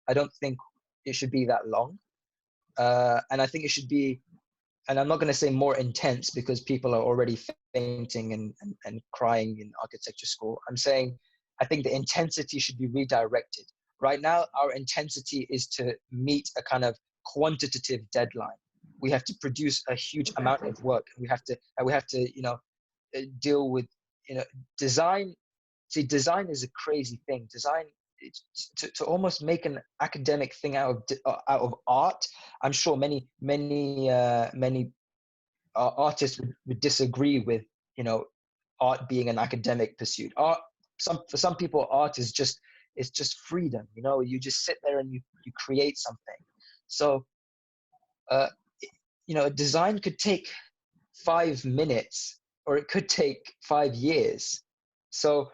I don't think it should be that long. And I think it should be, and I'm not going to say more intense because people are already fainting and crying in architecture school. I'm saying I think the intensity should be redirected. Right now, our intensity is to meet a kind of quantitative deadline. We have to produce a huge amount of work. We have to deal with, design. See, design is a crazy thing. Design to almost make an academic thing out of art. I'm sure many artists would disagree with, art being an academic pursuit. For some people, art is just, it's just freedom. You just sit there and you create something. So design could take 5 minutes, or it could take 5 years. So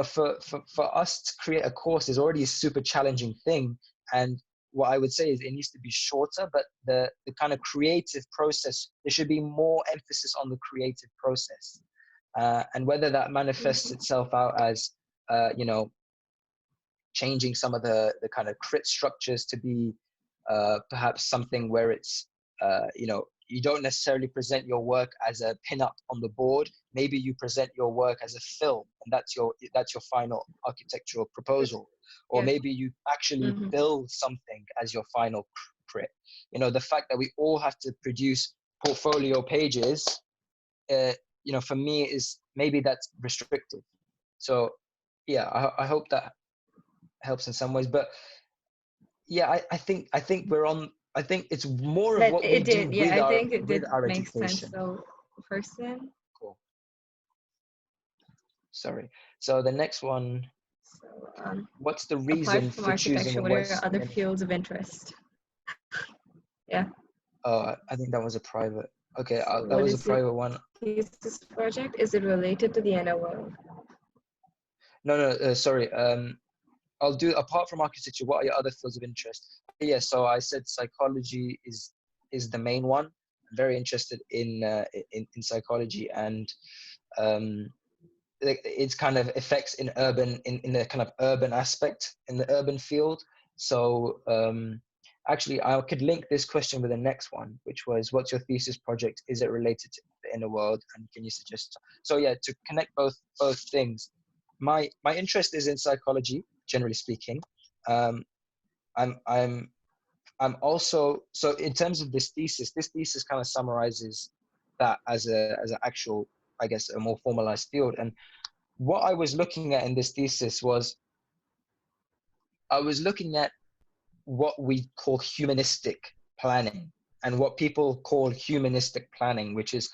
for us to create a course is already a super challenging thing. And what I would say is it needs to be shorter, but the kind of creative process, there should be more emphasis on the creative process. And whether that manifests itself out as, changing some of the kind of crit structures to be perhaps something where it's, you don't necessarily present your work as a pin-up on the board. Maybe you present your work as a film, and that's your final architectural proposal. Or maybe you actually build something as your final crit. The fact that we all have to produce portfolio pages, for me is, maybe that's restrictive. So yeah, I hope that helps in some ways. But yeah, I think we're on. I think it's more of
But
what we
it
do
did, yeah. I think it
with
did
our
make sense.
education.
So, person.
Cool. Sorry. So the next one.
So,
what's the
apart
reason
from
for choosing
architecture, what are
West?
other fields of interest? Yeah.
Oh, I think that was a private. Okay,
So
that was a private one.
Thesis project, is it related to the inner world?
No, sorry. I'll do, apart from architecture, what are your other fields of interest? Yeah, so I said psychology is the main one. I'm very interested in psychology and its kind of effects in the kind of urban aspect, in the urban field. So actually, I could link this question with the next one, which was, what's your thesis project? Is it related to the inner world? And can you suggest? So yeah, to connect both things, my interest is in psychology, generally speaking. I'm also, so in terms of this thesis kind of summarizes that as an actual, I guess, a more formalized field. And what I was looking at in this thesis was, I was looking at what we call humanistic planning, and what people call humanistic planning, which is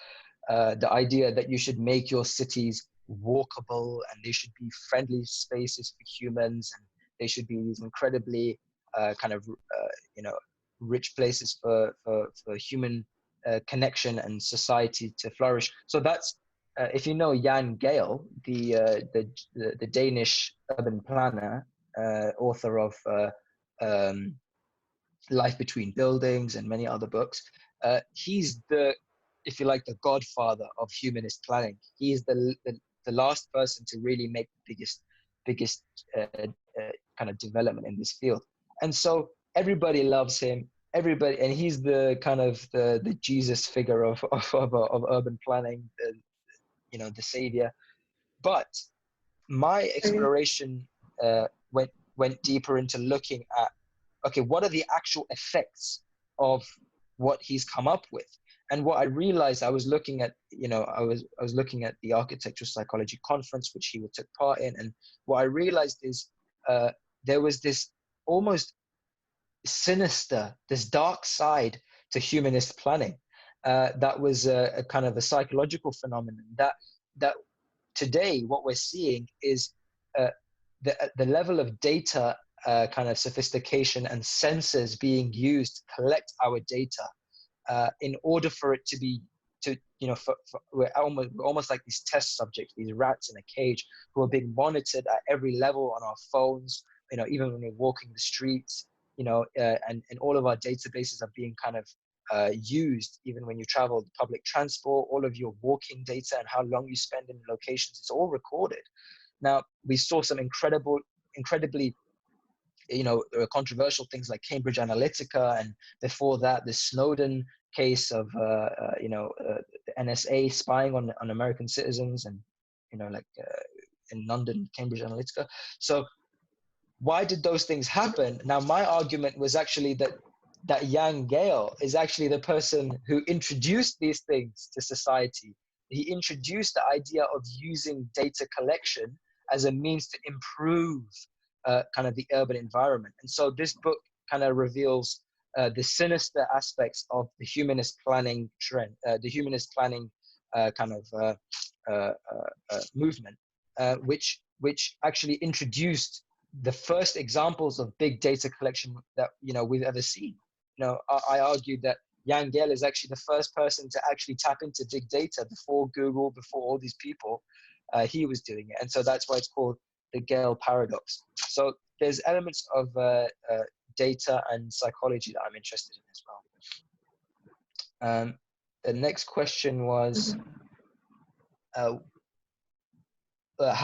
the idea that you should make your cities walkable, and they should be friendly spaces for humans, and they should be these incredibly rich places for human connection and society to flourish. So that's if you know Jan Gehl, the Danish urban planner, author of Life Between Buildings and many other books, he's if you like, the godfather of humanist planning. He is the last person to really make the biggest kind of development in this field. And so everybody loves him. Everybody, and he's the kind of the Jesus figure of urban planning, the savior. But my exploration went deeper into looking at, okay, what are the actual effects of what he's come up with? And what I realized, I was looking at, I was looking at the architectural psychology conference, which he took part in. And what I realized is there was this almost sinister, this dark side to humanist planning. That was a kind of a psychological phenomenon that today what we're seeing is the level of data kind of sophistication and sensors being used to collect our data in order for it to be we're almost like these test subjects, these rats in a cage who are being monitored at every level on our phones, even when we're walking the streets, and all of our databases are being kind of used. Even when you travel public transport, all of your walking data and how long you spend in locations, it's all recorded. Now, we saw some incredibly controversial things like Cambridge Analytica, and before that, the Snowden case of the NSA spying on American citizens, and in London, Cambridge Analytica. So why did those things happen? Now, my argument was actually that Jan Gehl is actually the person who introduced these things to society. He introduced the idea of using data collection as a means to improve kind of the urban environment. And so this book kind of reveals the sinister aspects of the humanist planning trend, the humanist planning movement, which actually introduced the first examples of big data collection that we've ever seen. I argued that Jan Gehl is actually the first person to actually tap into big data before Google, before all these people. He was doing it, and so that's why it's called the Gehl paradox. So there's elements of data and psychology that I'm interested in as well. The next question was, how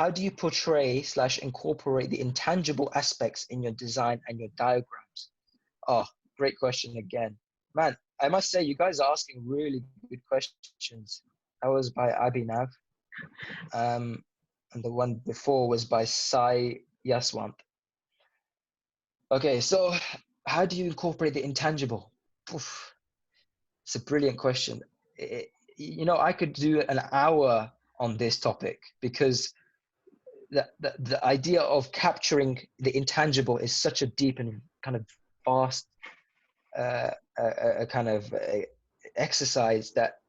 do you portray / incorporate the intangible aspects in your design and your diagrams? Oh, great question again. Man, I must say, you guys are asking really good questions. That was by Abhinav. And the one before was by Sai Yaswant. Okay, so how do you incorporate the intangible? Oof, it's a brilliant question. I could do an hour on this topic, because the idea of capturing the intangible is such a deep and kind of vast kind of exercise that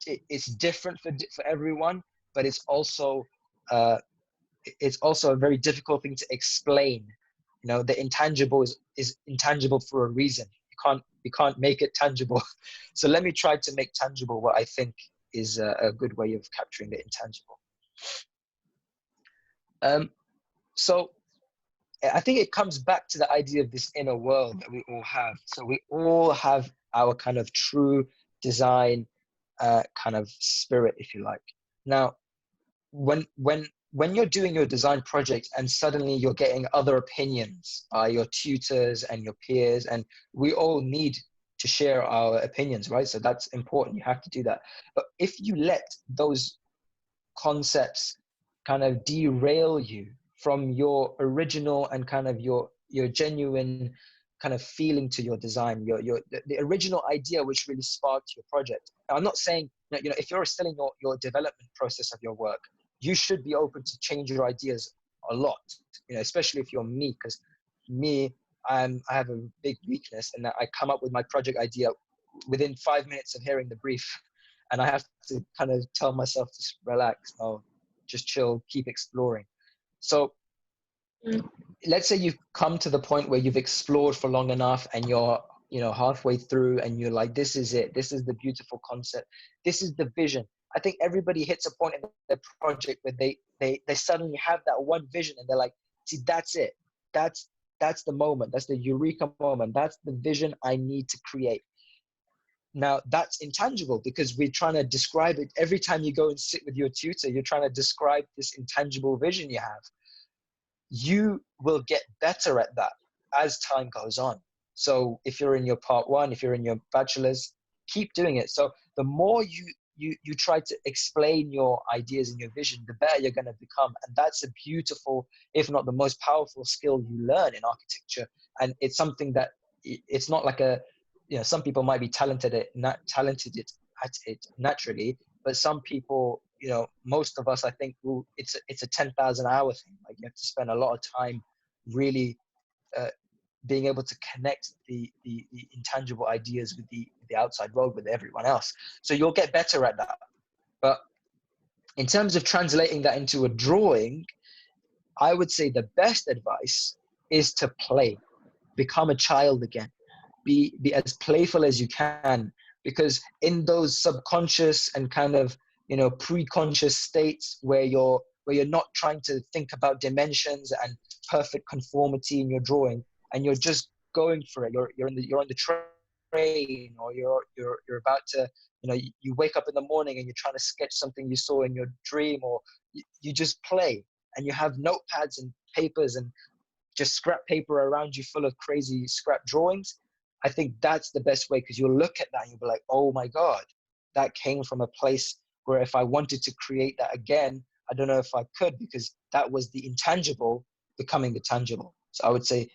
it's different for everyone, but it's also a very difficult thing to explain. The intangible is intangible for a reason. You can't make it tangible. So let me try to make tangible what I think is a good way of capturing the intangible. So I think it comes back to the idea of this inner world that we all have. So we all have our kind of true design kind of spirit, if you like. Now, when you're doing your design project and suddenly you're getting other opinions by your tutors and your peers, and we all need to share our opinions, right? So that's important. You have to do that. But if you let those concepts kind of derail you from your original and kind of your genuine kind of feeling to your design, the original idea which really sparked your project. Now, I'm not saying that, if you're still in your development process of your work, you should be open to change your ideas a lot, especially if you're me, because me, I have a big weakness in that I come up with my project idea within 5 minutes of hearing the brief, and I have to kind of tell myself to relax, just chill, keep exploring. So let's say you've come to the point where you've explored for long enough and you're halfway through and you're like, this is it, this is the beautiful concept, this is the vision. I think everybody hits a point in their project where they suddenly have that one vision and they're like, see, that's it, that's the moment, that's the eureka moment, that's the vision I need to create. Now that's intangible because we're trying to describe it. Every time you go and sit with your tutor, you're trying to describe this intangible vision you have. You will get better at that as time goes on. So if you're in your part one, if you're in your bachelor's, keep doing it. So the more you try to explain your ideas and your vision, the better you're going to become. And that's a beautiful, if not the most powerful skill you learn in architecture. And it's something that it's not like some people might be talented at it naturally, but some people, most of us, I think, it's a 10,000 hour thing. Like, you have to spend a lot of time really being able to connect the intangible ideas with the outside world, with everyone else. So you'll get better at that. But in terms of translating that into a drawing, I would say the best advice is to play, become a child again. Be as playful as you can, because in those subconscious and kind of pre-conscious states where you're not trying to think about dimensions and perfect conformity in your drawing, and you're just going for it. You're on the train, or you're about to, you wake up in the morning and you're trying to sketch something you saw in your dream, or you just play and you have notepads and papers and just scrap paper around you full of crazy scrap drawings. I think that's the best way, because you'll look at that and you'll be like, oh my God, that came from a place where if I wanted to create that again, I don't know if I could, because that was the intangible becoming the tangible. So I would say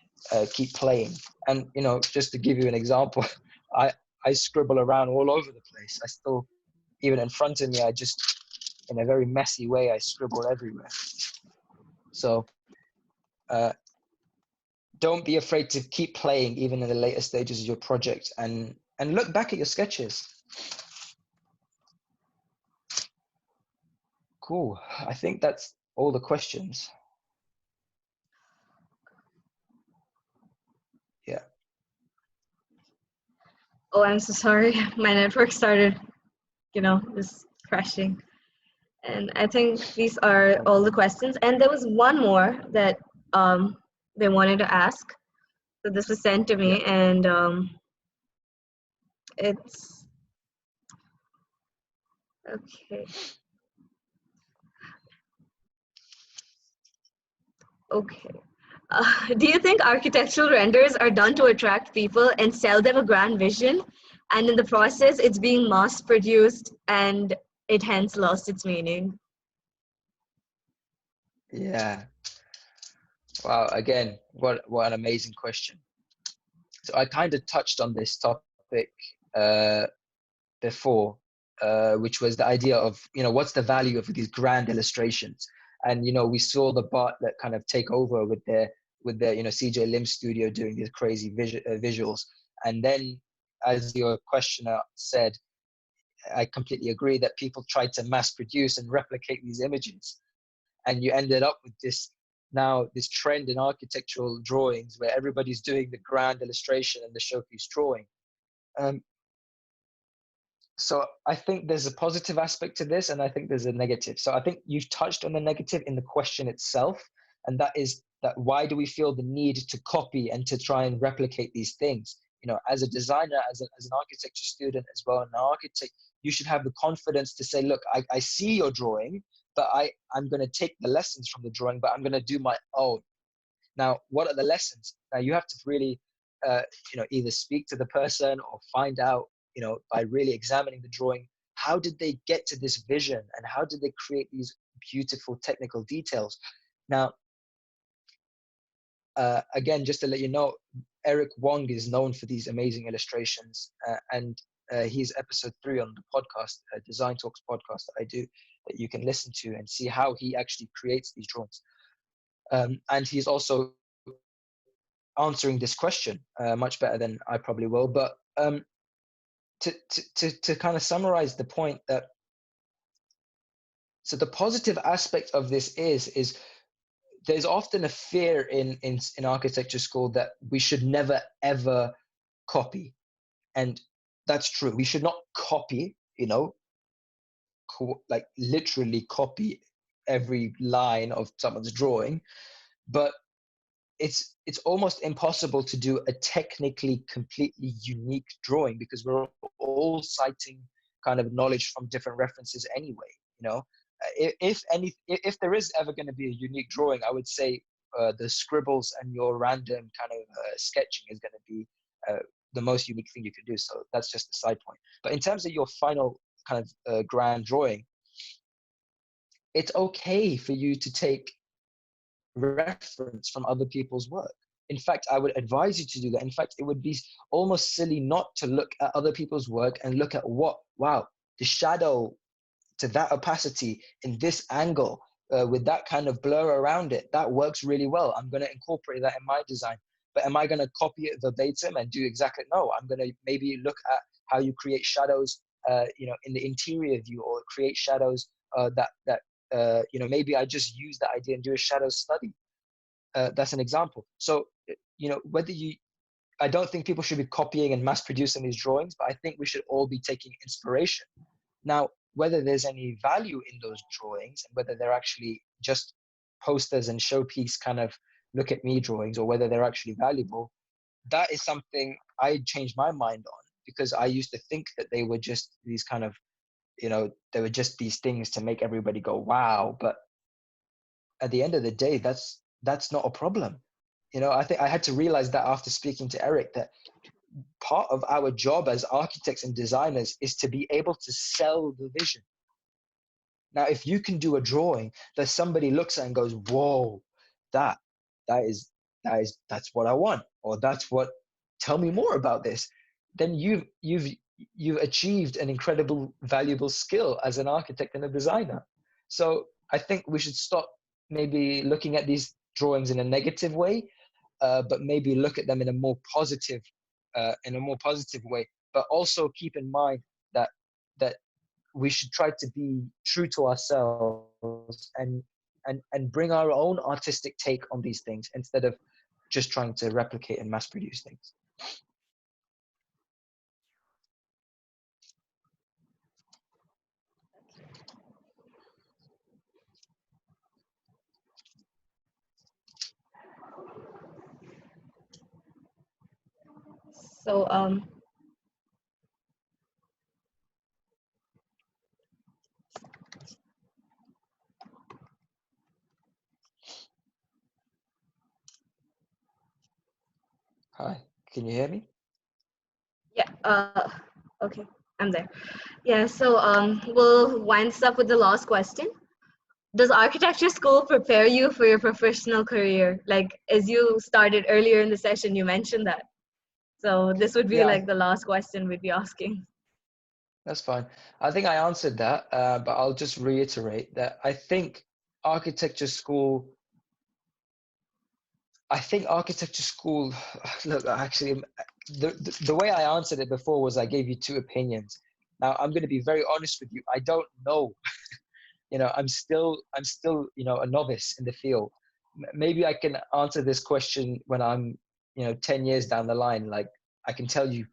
keep playing. And, just to give you an example, I scribble around all over the place. I still, even in front of me, I just, in a very messy way, I scribble everywhere. So don't be afraid to keep playing even in the later stages of your project, and look back at your sketches. Cool. I think that's all the questions. Yeah.
Oh, I'm so sorry. My network started, just crashing. And I think these are all the questions. And there was one more that they wanted to ask. So this was sent to me, and it's okay. Okay. Do you think architectural renders are done to attract people and sell them a grand vision, and in the process, it's being mass-produced and it hence lost its meaning?
Yeah. Wow. Again, what an amazing question. So I kind of touched on this topic before, which was the idea of, what's the value of these grand illustrations? And, we saw the Bartlett kind of take over with their CJ Lim studio doing these crazy visuals. And then, as your questioner said, I completely agree that people tried to mass produce and replicate these images. And you ended up with this trend in architectural drawings where everybody's doing the grand illustration and the showpiece drawing. So I think there's a positive aspect to this, and I think there's a negative. So I think you've touched on the negative in the question itself, and that is that why do we feel the need to copy and to try and replicate these things? As a designer, as an architecture student as well, an architect, you should have the confidence to say, look, I see your drawing, but I'm going to take the lessons from the drawing, but I'm going to do my own. Now, what are the lessons? Now, you have to really, either speak to the person or find out, by really examining the drawing, how did they get to this vision and how did they create these beautiful technical details? Now, again, just to let you know, Eric Wong is known for these amazing illustrations, and he's episode 3 on the podcast, Design Talks podcast that I do, that you can listen to and see how he actually creates these drawings. And he's also answering this question much better than I probably will. But to kind of summarize the point, that so the positive aspect of this is there's often a fear in architecture school that we should never ever copy, and that's true. We should not copy, like literally copy every line of someone's drawing, but it's almost impossible to do a technically completely unique drawing because we're all citing kind of knowledge from different references anyway. If there is ever going to be a unique drawing, I would say the scribbles and your random kind of sketching is going to be the most unique thing you can do. So that's just a side point. But in terms of your final kind of grand drawing, it's okay for you to take reference from other people's work. In fact, I would advise you to do that. In fact, it would be almost silly not to look at other people's work and look at wow, the shadow to that opacity in this angle with that kind of blur around it, that works really well. I'm going to incorporate that in my design. But am I going to copy it verbatim and do exactly? No, I'm going to maybe look at how you create shadows, in the interior view, or create shadows that maybe I just use that idea and do a shadow study. That's an example. So, I don't think people should be copying and mass producing these drawings, but I think we should all be taking inspiration. Now, whether there's any value in those drawings and whether they're actually just posters and showpiece kind of look at me drawings, or whether they're actually valuable, that is something I changed my mind on, because I used to think that they were just these kind of, they were just these things to make everybody go, wow. But at the end of the day, that's not a problem. I think I had to realize that after speaking to Eric, that part of our job as architects and designers is to be able to sell the vision. Now, if you can do a drawing that somebody looks at and goes, whoa, that's what I want, or tell me more about this, then you've achieved an incredible, valuable skill as an architect and a designer. So I think we should stop maybe looking at these drawings in a negative way, but maybe look at them in a more positive way. But also keep in mind that we should try to be true to ourselves and bring our own artistic take on these things instead of just trying to replicate and mass produce things.
So
Hi, can you hear me?
yeah, okay, I'm there. Yeah, so we'll wind this up with the last question. Does architecture school prepare you for your professional career? Like, as you started earlier in the session, you mentioned that. So this would be
Yeah,
like the last question we'd be asking.
that's fine. I think I answered that, but I'll just reiterate that I think architecture school look, actually, the way I answered it before was I gave you two opinions. Now I'm going to be very honest with you. I don't know. I'm still a novice in the field. Maybe I can answer this question when I'm 10 years down the line. Like, I can tell you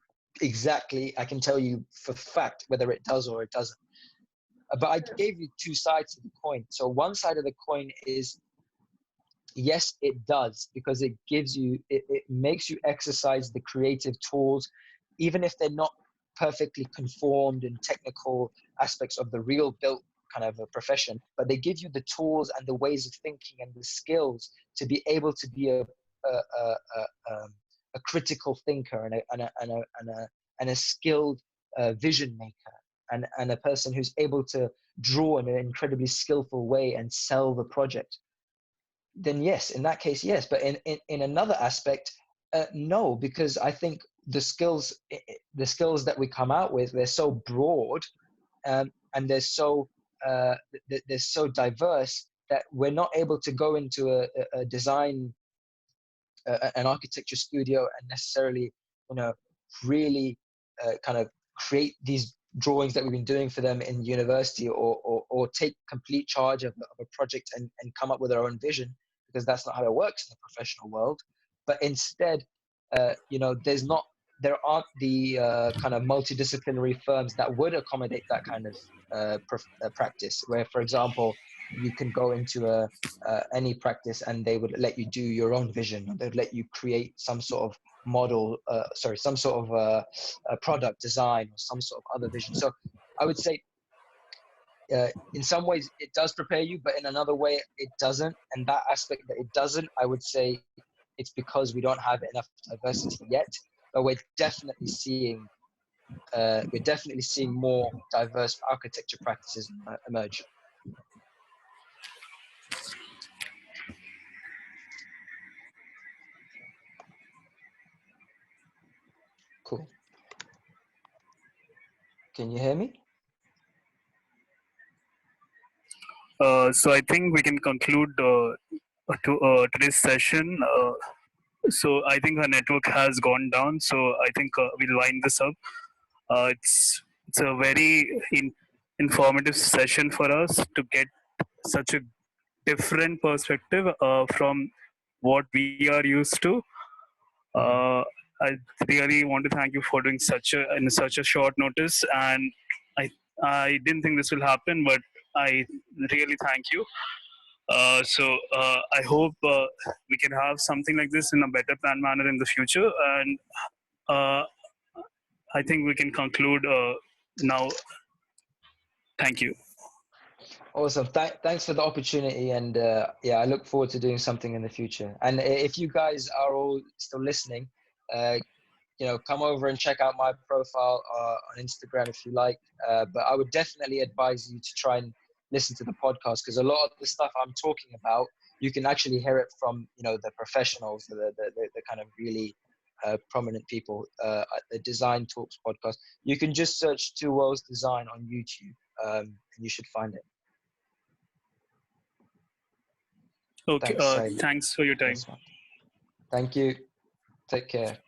for fact whether it does or it doesn't. But I gave you two sides of the coin. So one side of the coin is, yes, it does, because it makes you exercise the creative tools, even if they're not perfectly conformed in technical aspects of the real built kind of a profession, but they give you the tools and the ways of thinking and the skills to be able to be a critical thinker and a skilled vision maker, and a person who's able to draw in an incredibly skillful way and sell the project. Then yes, in that case, yes. But in another aspect, no, because I think the skills that we come out with, they're so broad, and they're so diverse that we're not able to go into a design, an architecture studio, and necessarily, really kind of create these drawings that we've been doing for them in university, or take complete charge of a project and come up with our own vision, because that's not how it works in the professional world. But instead, there aren't the kind of multidisciplinary firms that would accommodate that kind of practice, where, for example, you can go into any practice and they would let you do your own vision, or they'd let you create some sort of model, some sort of product design, or some sort of other vision. So I would say, in some ways it does prepare you, but in another way it doesn't. And that aspect that it doesn't, I would say it's because we don't have enough diversity yet. But we're definitely seeing more diverse architecture practices emerge. Cool. Can you hear me?
So I think we can conclude today's session. So I think our network has gone down. So I think we'll wind this up. It's a very informative session for us to get such a different perspective from what we are used to. I really want to thank you for doing in such a short notice, and I didn't think this will happen, but I really thank you. I hope we can have something like this in a better planned manner in the future, and uh, I think we can conclude now. Thank you.
Awesome. Thanks for the opportunity, and I look forward to doing something in the future. And if you guys are all still listening, come over and check out my profile on Instagram if you like. But I would definitely advise you to try and listen to the podcast, because a lot of the stuff I'm talking about, you can actually hear it from the professionals, the kind of really prominent people at the Design Talks podcast. You can just search Two Worlds Design on YouTube, and you should find it.
Okay.
Thanks, Saeed.
Thanks for your time.
Yes, man. Thank you. Take care.